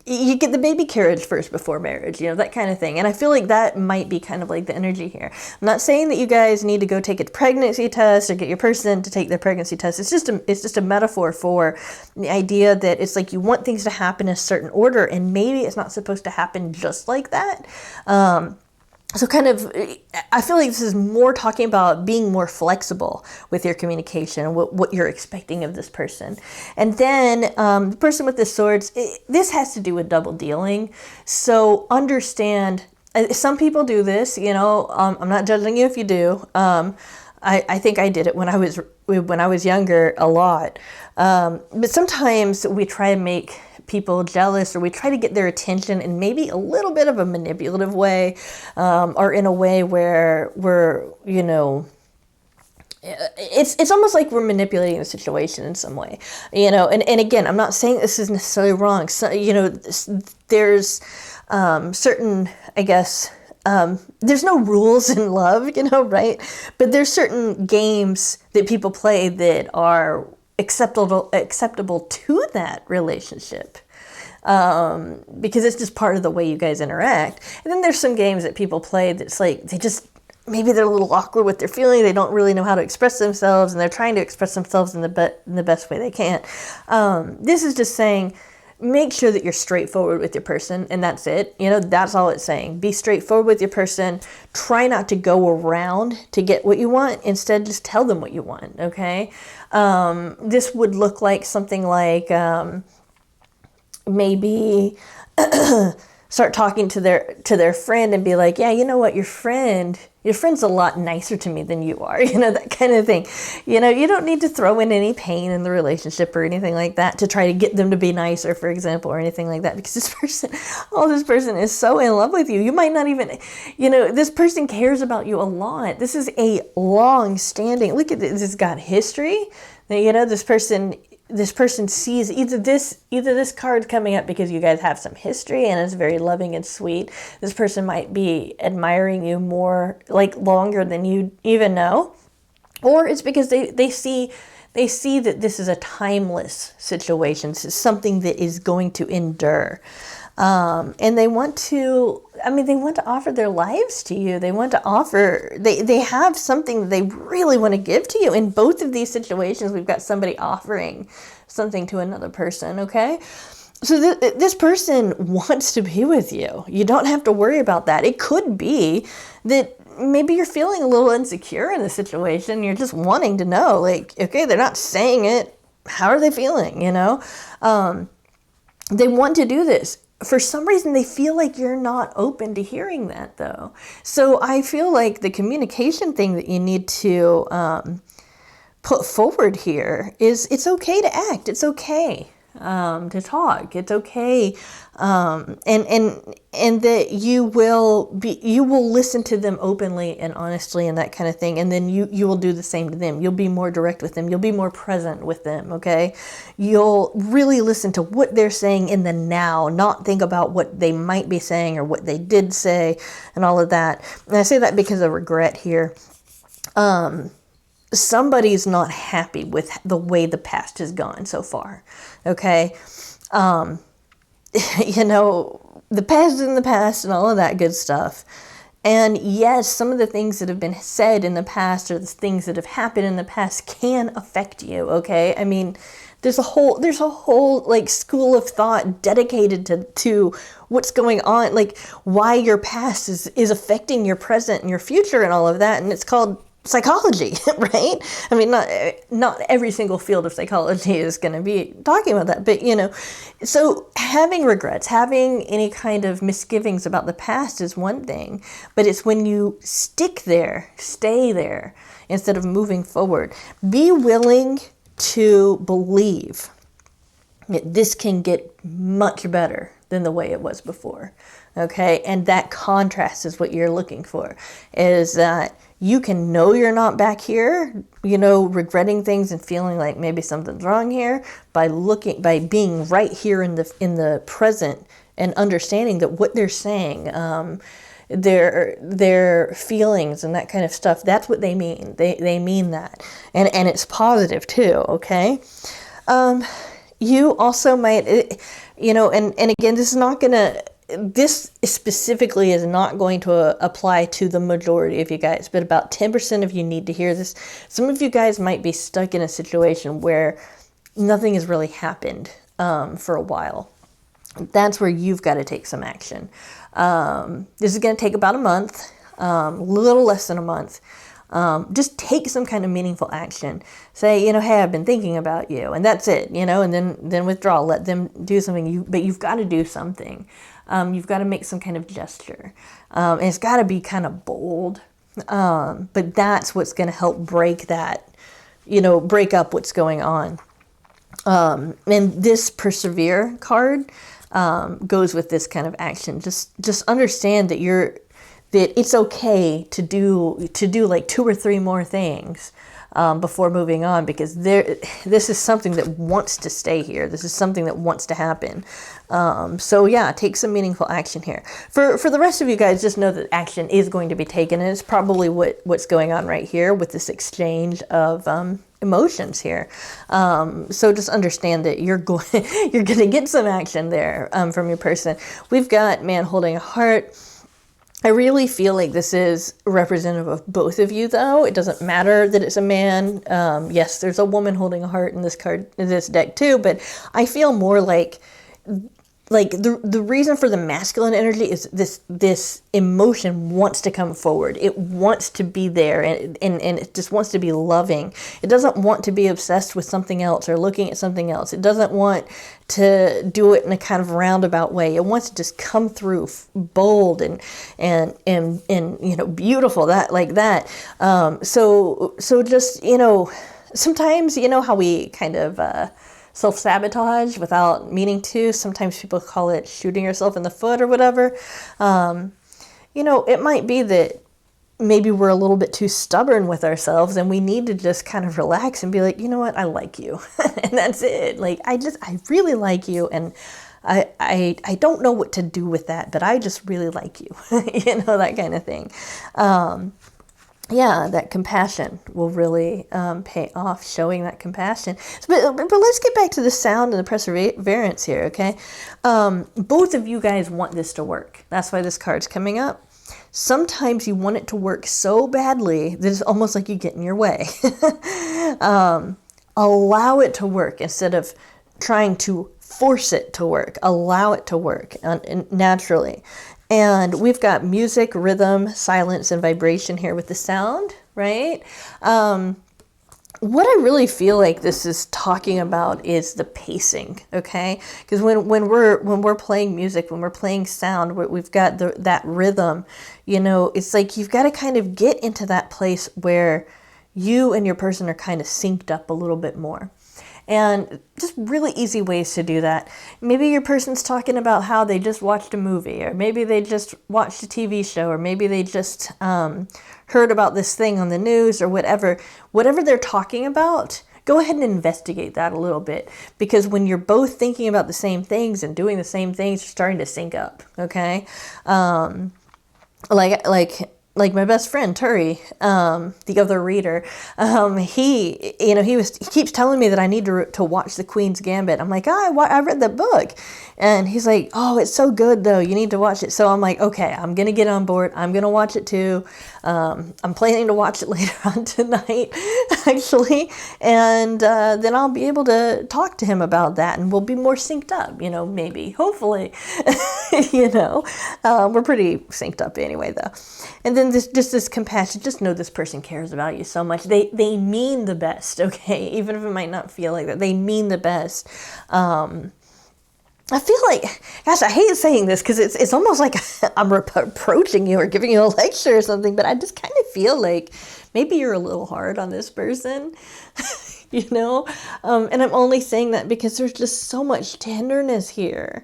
you get the baby carriage first before marriage, you know, that kind of thing. And I feel like that might be kind of like the energy here. I'm not saying that you guys need to go take a pregnancy test or get your person to take their pregnancy test. It's just a metaphor for the idea that it's like you want things to happen in a certain order, and maybe it's not supposed to happen just like that. So kind of, I feel like this is more talking about being more flexible with your communication, what you're expecting of this person. And then the person with the swords, this has to do with double dealing. So understand, some people do this, you know, I'm not judging you if you do. I think I did it when I was younger a lot. But sometimes we try to make people jealous, or we try to get their attention in maybe a little bit of a manipulative way, or in a way where we're, it's almost like we're manipulating the situation in some way, and again, I'm not saying this is necessarily wrong. So, there's certain, I guess, there's no rules in love, right? But there's certain games that people play that are acceptable to that relationship. Because it's just part of the way you guys interact. And then there's some games that people play that's like, maybe they're a little awkward with their feeling. They don't really know how to express themselves, and they're trying to express themselves in the best way they can. This is just saying, make sure that you're straightforward with your person, and that's it. That's all it's saying. Be straightforward with your person. Try not to go around to get what you want. Instead, just tell them what you want, okay? This would look like something like maybe start talking to their friend and be like, yeah, you know what, your friend's a lot nicer to me than you are, that kind of thing. You don't need to throw in any pain in the relationship or anything like that to try to get them to be nicer, for example, or anything like that, because this person is so in love with you. You might not even, this person cares about you a lot. This is a long-standing, look at this, this has got history. This person sees either this card's coming up because you guys have some history and it's very loving and sweet. This person might be admiring you more, like longer than you even know, or it's because they see that this is a timeless situation. This is something that is going to endure. And they want to offer their lives to you. They want to offer, they have something they really want to give to you. In both of these situations, we've got somebody offering something to another person, okay? So this person wants to be with you. You don't have to worry about that. It could be that maybe you're feeling a little insecure in the situation. You're just wanting to know, like, okay, they're not saying it. How are they feeling, They want to do this. For some reason, they feel like you're not open to hearing that, though. So I feel like the communication thing that you need to put forward here is it's okay to act. It's okay to talk. It's okay, and that you will listen to them openly and honestly and that kind of thing, and then you will do the same to them. You'll be more direct with them. You'll be more present with them. Okay, you'll really listen to what they're saying in the now, not think about what they might be saying or what they did say and all of that. And I say that because of regret here. Somebody's not happy with the way the past has gone so far. Okay. The past is in the past and all of that good stuff. And yes, some of the things that have been said in the past or the things that have happened in the past can affect you. Okay. I mean, there's a whole like school of thought dedicated to what's going on, like why your past is affecting your present and your future and all of that. And it's called psychology, right? I mean, not every single field of psychology is going to be talking about that, but so having regrets, having any kind of misgivings about the past is one thing, but it's when you stay there instead of moving forward. Be willing to believe that this can get much better than the way it was before. Okay, and that contrast is what you're looking for, is that you can know you're not back here, regretting things and feeling like maybe something's wrong here by being right here in the present and understanding that what they're saying, their feelings and that kind of stuff, that's what they mean. They mean that, and it's positive too. Okay, you also might, and again, this specifically is not going to apply to the majority of you guys, but about 10% of you need to hear this. Some of you guys might be stuck in a situation where nothing has really happened for a while. That's where you've got to take some action. This is going to take about a month, a little less than a month. Just take some kind of meaningful action. Say, hey, I've been thinking about you, and that's it, and then withdraw. Let them do something. But you've got to do something. You've got to make some kind of gesture, and it's got to be kind of bold. But that's what's going to help break that, break up what's going on. And this persevere card goes with this kind of action. Just understand that that it's okay to do like 2 or 3 more things before moving on, because this is something that wants to stay here. This is something that wants to happen. So yeah, take some meaningful action here. For the rest of you guys, just know that action is going to be taken, and it's probably what's going on right here with this exchange of emotions here. So just understand that you're going to get some action there from your person. We've got man holding a heart. I really feel like this is representative of both of you, though. It doesn't matter that it's a man. Yes, there's a woman holding a heart in this card, in this deck too, but I feel more like the reason for the masculine energy is this emotion wants to come forward. It wants to be there, and it just wants to be loving. It doesn't want to be obsessed with something else or looking at something else. It doesn't want to do it in a kind of roundabout way. It wants to just come through bold and beautiful, that like that. So just sometimes how we kind of self-sabotage without meaning to. Sometimes people call it shooting yourself in the foot or whatever. It might be that maybe we're a little bit too stubborn with ourselves, and we need to just kind of relax and be like, you know what, I like you. And that's it. Like, I really like you, and I don't know what to do with that, but I just really like you. That kind of thing. Yeah, that compassion will really pay off, showing that compassion. But let's get back to the sound and the perseverance here, okay? Both of you guys want this to work. That's why this card's coming up. Sometimes you want it to work so badly that it's almost like you get in your way. Allow it to work instead of trying to force it to work. Allow it to work naturally. And we've got music, rhythm, silence, and vibration here with the sound, right? What I really feel like this is talking about is the pacing, okay? Because when we're playing music, when we're playing sound, we've got that rhythm. It's like you've got to kind of get into that place where you and your person are kind of synced up a little bit more. And just really easy ways to do that. Maybe your person's talking about how they just watched a movie, or maybe they just watched a TV show, or maybe they just heard about this thing on the news or whatever. Whatever they're talking about, go ahead and investigate that a little bit. Because when you're both thinking about the same things and doing the same things, you're starting to sync up, okay? Like my best friend Turi, the other reader, he keeps telling me that I need to watch The Queen's Gambit. I'm like, I read that book, and he's like, oh, it's so good though. You need to watch it. So I'm like, okay, I'm gonna get on board. I'm gonna watch it too. I'm planning to watch it later on tonight, actually, and then I'll be able to talk to him about that, and we'll be more synced up. Maybe, hopefully, we're pretty synced up anyway, though. And then this compassion, just know this person cares about you so much. They mean the best, okay? Even if it might not feel like that, they mean the best. I feel like, gosh, I hate saying this because it's almost like I'm reproaching you or giving you a lecture or something, but I just kind of feel like maybe you're a little hard on this person, and I'm only saying that because there's just so much tenderness here.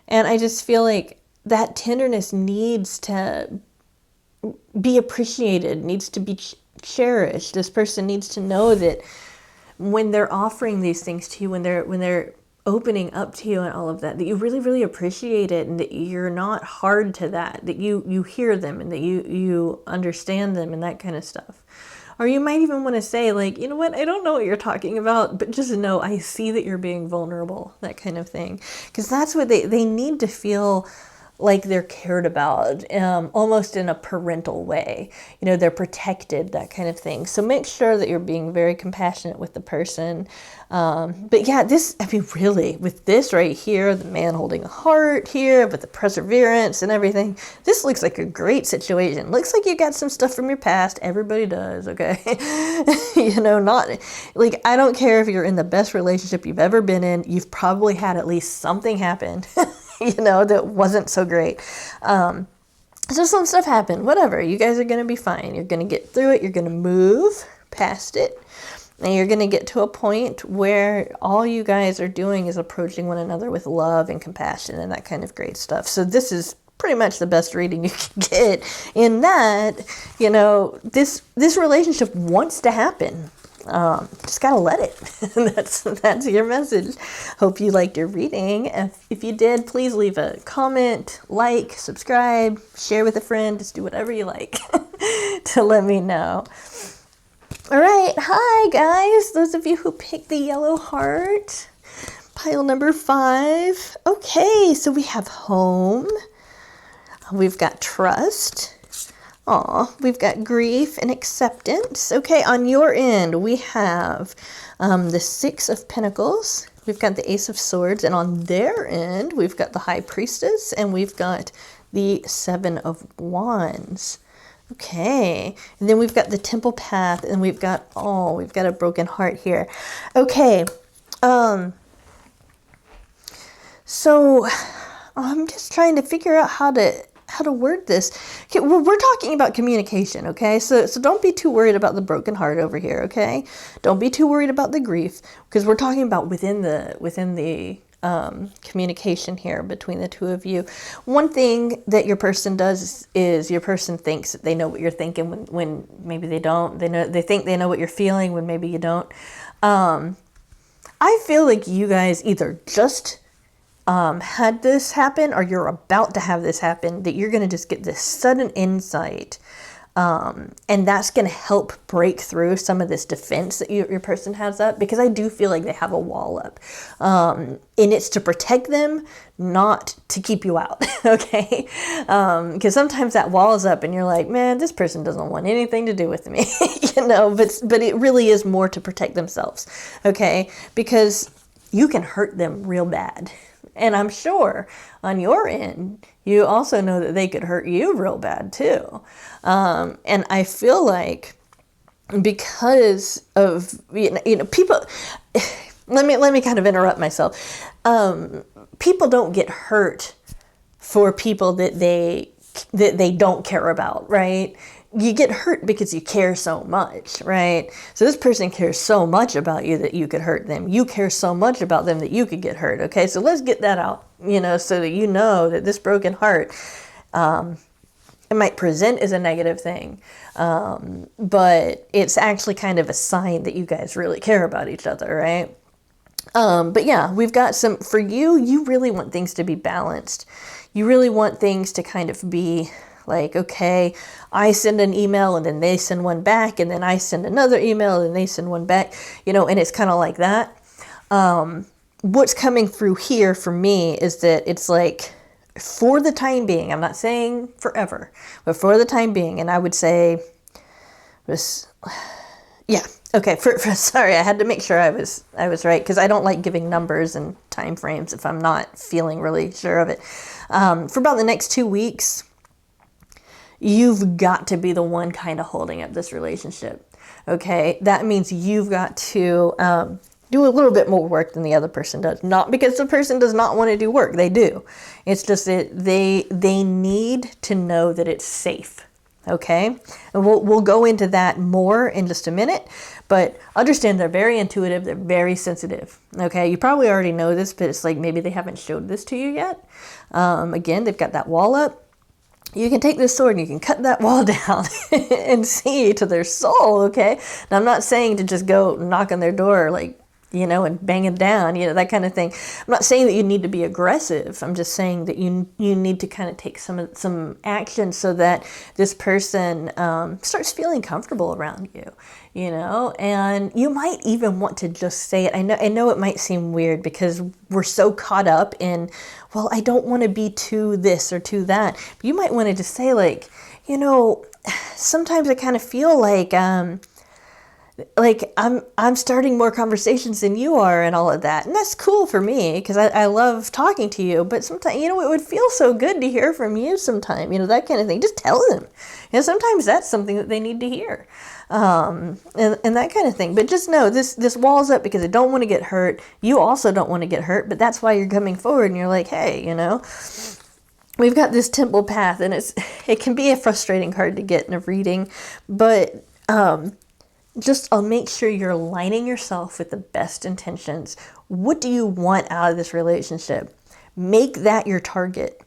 And I just feel like that tenderness needs to be appreciated, needs to be cherished. This person needs to know that when they're offering these things to you, when they're opening up to you and all of that you really, really appreciate it, and that you're not hard to that you hear them, and that you understand them, and that kind of stuff. Or you might even want to say, like, you know what, I don't know what you're talking about, but just know I see that you're being vulnerable, that kind of thing. Because that's what they need to feel like they're cared about, almost in a parental way. They're protected, that kind of thing. So make sure that you're being very compassionate with the person. But yeah, really, with this right here, the man holding a heart here, with the perseverance and everything, this looks like a great situation. Looks like you got some stuff from your past. Everybody does, okay? Not like, I don't care if you're in the best relationship you've ever been in, you've probably had at least something happen that wasn't so great. So some stuff happened, whatever. You guys are going to be fine. You're going to get through it. You're going to move past it. And you're going to get to a point where all you guys are doing is approaching one another with love and compassion and that kind of great stuff. So this is pretty much the best reading you can get in that, you know, this relationship wants to happen. Just gotta let it. That's your message. Hope you liked your reading. If you did, please leave a comment, like, subscribe, share with a friend. Just do whatever you like to let me know. All right, hi guys. Those of you who picked the yellow heart, pile number 5. Okay, so we have home. We've got trust. Aw, we've got grief and acceptance. Okay, on your end, we have the 6 of Pentacles. We've got the Ace of Swords. And on their end, we've got the High Priestess. And we've got the 7 of Wands. Okay, and then we've got the Temple Path. And we've got a broken heart here. Okay, so I'm just trying to figure out how to word this. Okay, we're talking about communication, okay? So don't be too worried about the broken heart over here, okay? Don't be too worried about the grief, because we're talking about within the communication here between the two of you. One thing that your person does is your person thinks that they know what you're thinking when maybe they don't. They think they know what you're feeling when maybe you don't. I feel like you guys either just had this happen or you're about to have this happen, that you're going to just get this sudden insight, and that's going to help break through some of this defense that your person has up, because I do feel like they have a wall up, and it's to protect them, not to keep you out. Okay, because sometimes that wall is up and you're like, man, this person doesn't want anything to do with me. You know, but it really is more to protect themselves. Okay, because you can hurt them real bad. And I'm sure on your end, you also know that they could hurt you real bad too. And I feel like because of, you know, people, let me kind of interrupt myself. People don't get hurt for people that they don't care about, right? You get hurt because you care so much, right? So this person cares so much about you that you could hurt them. You care so much about them that you could get hurt, okay? So let's get that out, you know, so that you know that this broken heart, it might present as a negative thing, but it's actually kind of a sign that you guys really care about each other, right? But yeah, we've got some, for you, you really want things to be balanced. You really want things to kind of be like, okay, I send an email and then they send one back, and then I send another email and they send one back, you know, and it's kind of like that. What's coming through here for me is that it's like, for the time being, I'm not saying forever, but for the time being, and I would say, yeah, okay, sorry, I had to make sure I was right, because I don't like giving numbers and time frames if I'm not feeling really sure of it. For about the next 2 weeks, you've got to be the one kind of holding up this relationship, okay? That means you've got to do a little bit more work than the other person does. Not because the person does not want to do work. They do. It's just that they need to know that it's safe, okay? And we'll go into that more in just a minute, but understand they're very intuitive. They're very sensitive, okay? You probably already know this, but it's like maybe they haven't showed this to you yet. Again, they've got that wall up. You can take this sword and you can cut that wall down and see to their soul, okay? Now, I'm not saying to just go knock on their door, like, you know, and bang it down, you know, that kind of thing. I'm not saying that you need to be aggressive. I'm just saying that you need to kind of take some action so that this person starts feeling comfortable around you, you know? And you might even want to just say it. I know it might seem weird because we're so caught up in, well, I don't want to be to this or to that. But you might want to just say, like, you know, sometimes I kind of feel like I'm starting more conversations than you are and all of that. And that's cool for me because I love talking to you. But sometimes, you know, it would feel so good to hear from you sometime, you know, that kind of thing. Just tell them. You know, sometimes that's something that they need to hear. And that kind of thing. But just know this wall's up because I don't want to get hurt. You also don't want to get hurt, but that's why you're coming forward and you're like, hey, you know, we've got this temple path, and it can be a frustrating card to get in a reading, but just I'll make sure you're aligning yourself with the best intentions. What do you want out of this relationship? Make that your target.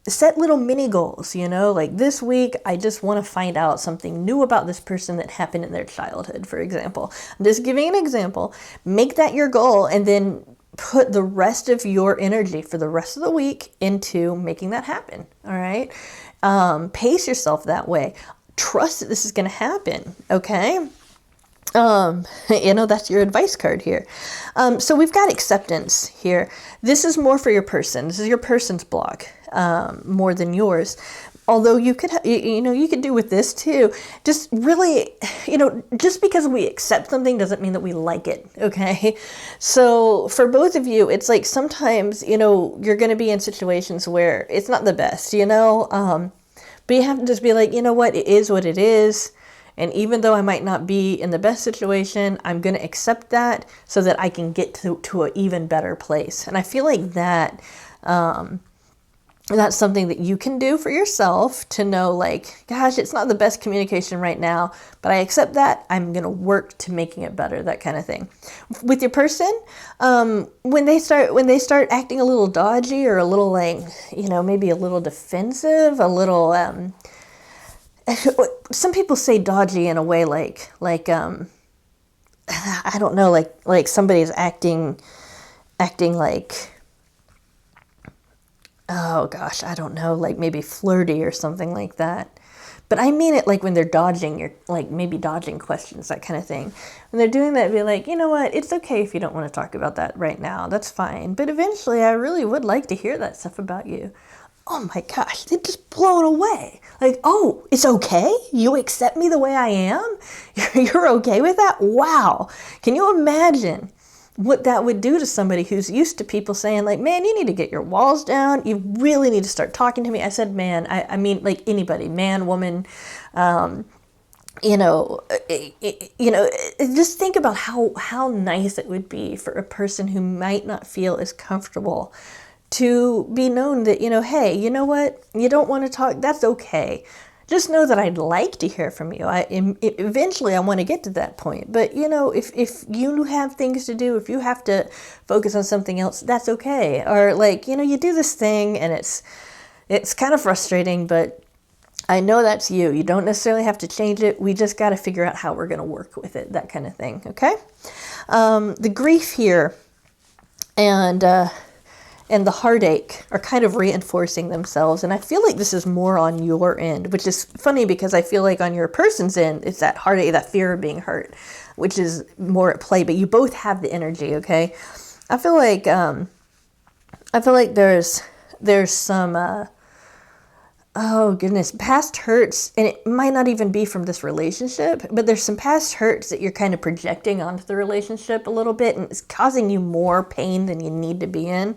Set little mini goals, like this week, I just want to find out something new about this person that happened in their childhood, for example. I'm just giving an example. Make that your goal, and then put the rest of your energy for the rest of the week into making that happen. All right. Pace yourself that way. Trust that this is going to happen. Okay. That's your advice card here. So we've got acceptance here. This is more for your person. This is your person's block, more than yours. Although you could do with this too. Just really, just because we accept something doesn't mean that we like it. Okay. So for both of you, it's like sometimes, you're going to be in situations where it's not the best, but you have to just be like, what, it is what it is. And even though I might not be in the best situation, I'm going to accept that so that I can get to an even better place. And I feel like that, that's something that you can do for yourself to know, like, gosh, it's not the best communication right now, but I accept that. I'm going to work to making it better, that kind of thing. With your person, when they start acting a little dodgy or a little like, maybe a little defensive, a little, some people say dodgy in a way like I don't know, like somebody's acting like, oh gosh, I don't know, like maybe flirty or something like that. But I mean it like when they're dodging, you're like maybe dodging questions, that kind of thing. When they're doing that, be like, you know what, it's okay if you don't want to talk about that right now. That's fine. But eventually I really would like to hear that stuff about you. Oh my gosh, they're just blown away. Like, oh, it's okay? You accept me the way I am? You're okay with that? Wow. Can you imagine what that would do to somebody who's used to people saying like, man, you need to get your walls down. You really need to start talking to me. I said, man, I mean like anybody, man, woman, just think about how nice it would be for a person who might not feel as comfortable to be known that, hey, you know what? You don't want to talk. That's okay. Just know that I'd like to hear from you. Eventually I want to get to that point. But, if you have things to do, if you have to focus on something else, that's okay. Or like, you do this thing and it's kind of frustrating, but I know that's you. You don't necessarily have to change it. We just got to figure out how we're going to work with it, that kind of thing. Okay. The grief here and the heartache are kind of reinforcing themselves. And I feel like this is more on your end, which is funny because I feel like on your person's end, it's that heartache, that fear of being hurt, which is more at play, but you both have the energy. Okay. I feel like there's some, oh goodness, past hurts, and it might not even be from this relationship, but there's some past hurts that you're kind of projecting onto the relationship a little bit, and it's causing you more pain than you need to be in.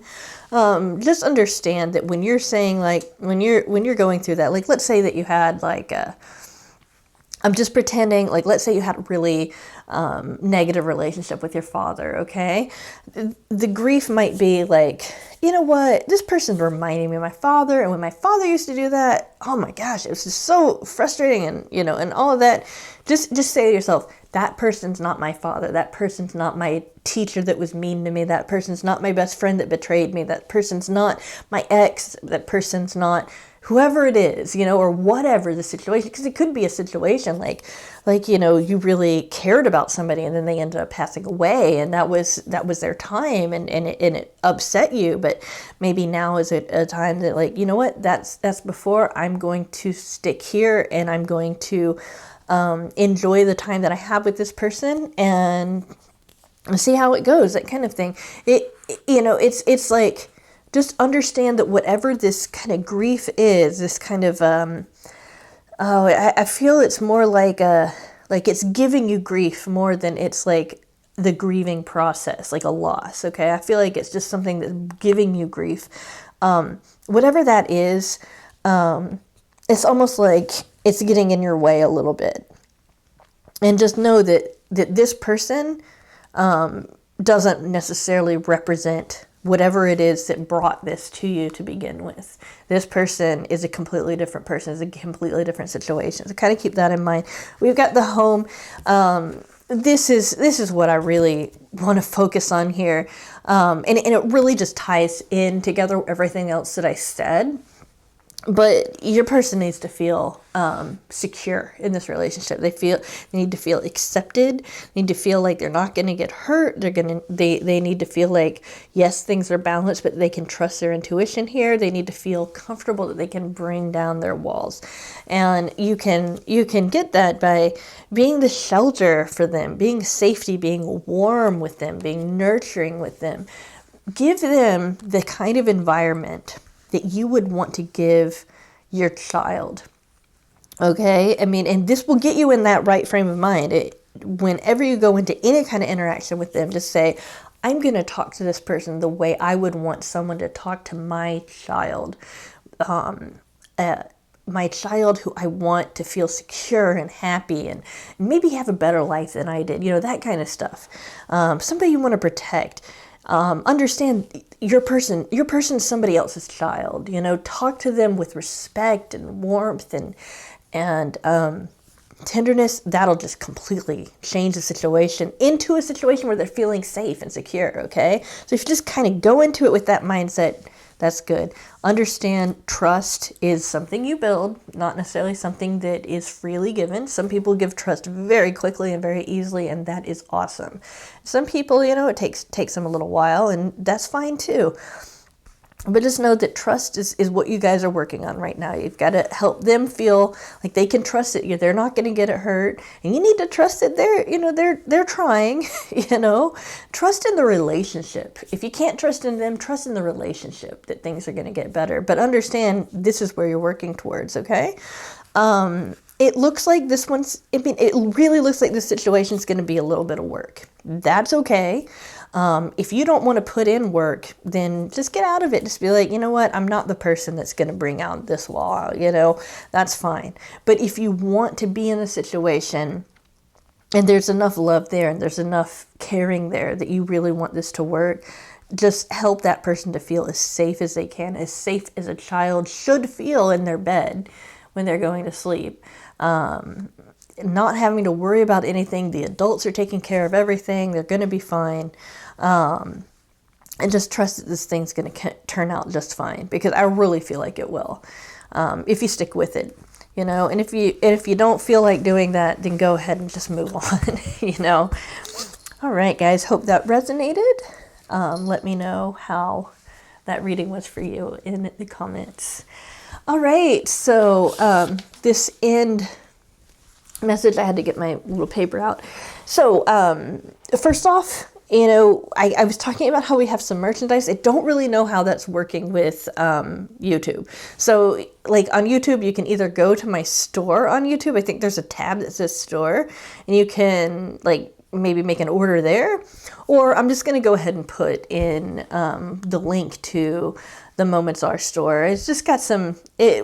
Just understand that when you're saying like, when you're going through that, like let's say that you had like I'm just pretending, like let's say you had a really negative relationship with your father, okay? The grief might be like, you know what, this person's reminding me of my father, and when my father used to do that, oh my gosh, it was just so frustrating, and and all of that. Just say to yourself, that person's not my father, that person's not my teacher that was mean to me, that person's not my best friend that betrayed me, that person's not my ex, that person's not whoever it is, or whatever the situation, because it could be a situation like, you really cared about somebody and then they ended up passing away, and that was their time, and it upset you, but maybe now is a time that like, you know what, that's before. I'm going to stick here, and I'm going to enjoy the time that I have with this person and see how it goes, that kind of thing. It's like, just understand that whatever this kind of grief is, this kind of, I feel it's more like it's giving you grief more than it's like the grieving process, like a loss. Okay. I feel like it's just something that's giving you grief. Whatever that is, it's almost like it's getting in your way a little bit. And just know that this person, doesn't necessarily represent whatever it is that brought this to you to begin with. This person is a completely different person, is a completely different situation. So kind of keep that in mind. We've got the home. This is what I really want to focus on here. And it really just ties in together everything else that I said. But your person needs to feel secure in this relationship. They need to feel accepted. They need to feel like they're not going to get hurt. They need to feel like, yes, things are balanced, but they can trust their intuition here. They need to feel comfortable that they can bring down their walls. And you can get that by being the shelter for them, being safety, being warm with them, being nurturing with them. Give them the kind of environment that you would want to give your child. Okay? I mean, and this will get you in that right frame of mind. Whenever you go into any kind of interaction with them, just say, I'm going to talk to this person the way I would want someone to talk to my child. My child who I want to feel secure and happy and maybe have a better life than I did. You know, that kind of stuff. Somebody you want to protect. Understand your person's somebody else's child, you know, talk to them with respect and warmth and tenderness. That'll just completely change the situation into a situation where they're feeling safe and secure. Okay. So if you just kind of go into it with that mindset, that's good. Understand trust is something you build, not necessarily something that is freely given. Some people give trust very quickly and very easily, and that is awesome. Some people, you know, it takes them a little while, and that's fine too. But just know that trust is what you guys are working on right now. You've got to help them feel like they can trust it. They're not going to get it hurt. And you need to trust that they're trying, you know. Trust in the relationship. If you can't trust in them, trust in the relationship that things are going to get better. But understand this is where you're working towards, okay? It looks like it really looks like this situation is going to be a little bit of work. That's okay. If you don't want to put in work, then just get out of it. Just be like, you know what? I'm not the person that's going to bring out this wall, you know, that's fine. But if you want to be in a situation and there's enough love there and there's enough caring there that you really want this to work, just help that person to feel as safe as they can, as safe as a child should feel in their bed when they're going to sleep. Not having to worry about anything. The adults are taking care of everything. They're going to be fine. And just trust that this thing's going to turn out just fine, because I really feel like it will, if you stick with it, you know. And if you don't feel like doing that, then go ahead and just move on, you know. All right, guys. Hope that resonated. Let me know how that reading was for you in the comments. All right. So this end message, I had to get my little paper out. So first off, you know, I was talking about how we have some merchandise. I don't really know how that's working with YouTube. So like on YouTube, you can either go to my store on YouTube. I think there's a tab that says store, and you can like maybe make an order there, or I'm just going to go ahead and put in the link to the MomentsAre store. It's just got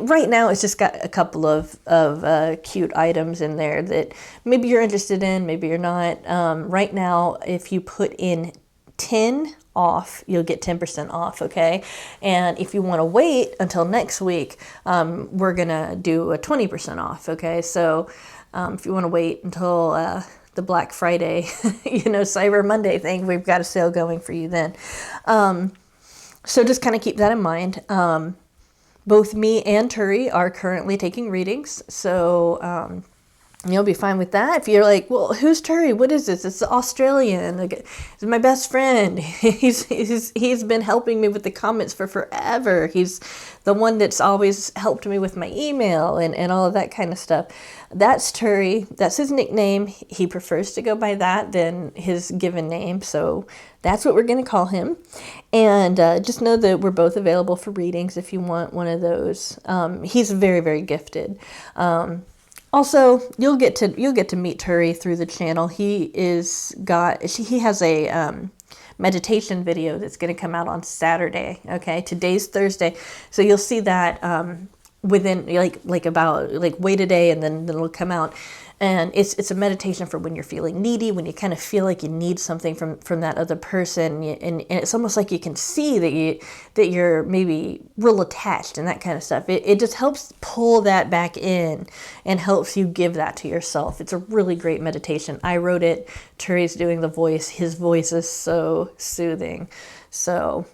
right now it's just got a couple of cute items in there that maybe you're interested in, maybe you're not. Right now, if you put in 10 off, you'll get 10% off, okay? And if you want to wait until next week, we're going to do a 20% off, okay? So if you want to wait until the Black Friday, you know, Cyber Monday thing, we've got a sale going for you then. So just kind of keep that in mind. Both me and Turi are currently taking readings, so you'll be fine with that. If you're like, well, who's Turi? What is this? It's Australian. He's my best friend. He's been helping me with the comments for forever. He's the one that's always helped me with my email and all of that kind of stuff. That's Turi. That's his nickname. He prefers to go by that than his given name, so that's what we're going to call him. And just know that we're both available for readings if you want one of those. He's very, very gifted. Also, you'll get to meet Turi through the channel. He has a meditation video that's going to come out on Saturday. Okay, today's Thursday, so you'll see that within like about like wait a day and then it'll come out. And it's a meditation for when you're feeling needy, when you kind of feel like you need something from that other person, and it's almost like you can see that you're maybe real attached and that kind of stuff. It just helps pull that back in and helps you give that to yourself. It's a really great meditation. I wrote it. Turi's doing the voice. His voice is so soothing. So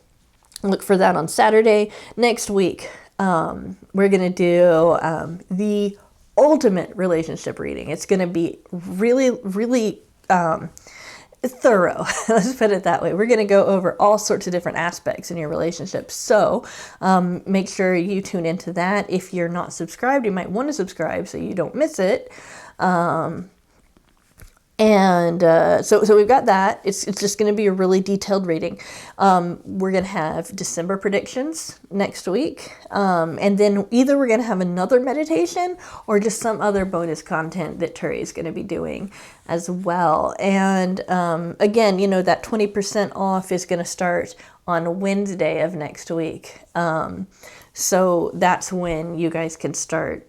look for that on Saturday. Next week, we're gonna do the ultimate relationship reading. It's going to be really, really thorough. Let's put it that way. We're going to go over all sorts of different aspects in your relationship. So make sure you tune into that. If you're not subscribed, you might want to subscribe so you don't miss it. So we've got that. It's just going to be a really detailed reading. We're going to have December predictions next week. And then either we're going to have another meditation or just some other bonus content that Turi is going to be doing as well. And again, that 20% off is going to start on Wednesday of next week. So that's when you guys can start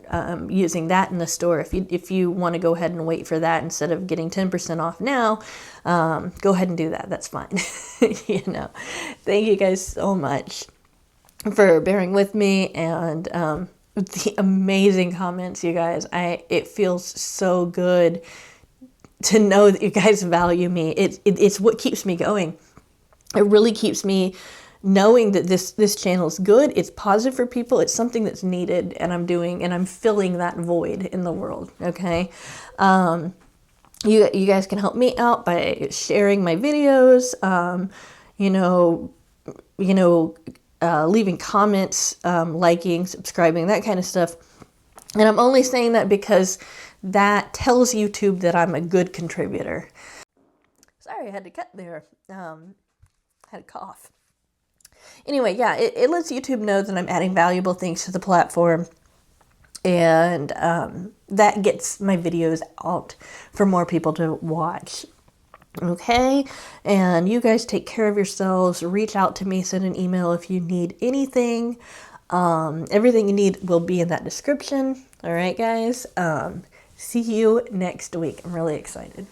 using that in the store. If you want to go ahead and wait for that instead of getting 10% off now, go ahead and do that. That's fine. Thank you guys so much for bearing with me and the amazing comments, you guys. It feels so good to know that you guys value me. It's what keeps me going. It really keeps me knowing that this channel is good, it's positive for people, it's something that's needed, and I'm filling that void in the world. Okay, you guys can help me out by sharing my videos, leaving comments, liking, subscribing, that kind of stuff. And I'm only saying that because that tells YouTube that I'm a good contributor. Sorry, I had to cut there. Had a cough. Anyway, yeah, it lets YouTube know that I'm adding valuable things to the platform, and that gets my videos out for more people to watch. Okay, and you guys take care of yourselves. Reach out to me, send an email if you need anything. Everything you need will be in that description. All right, guys. See you next week. I'm really excited.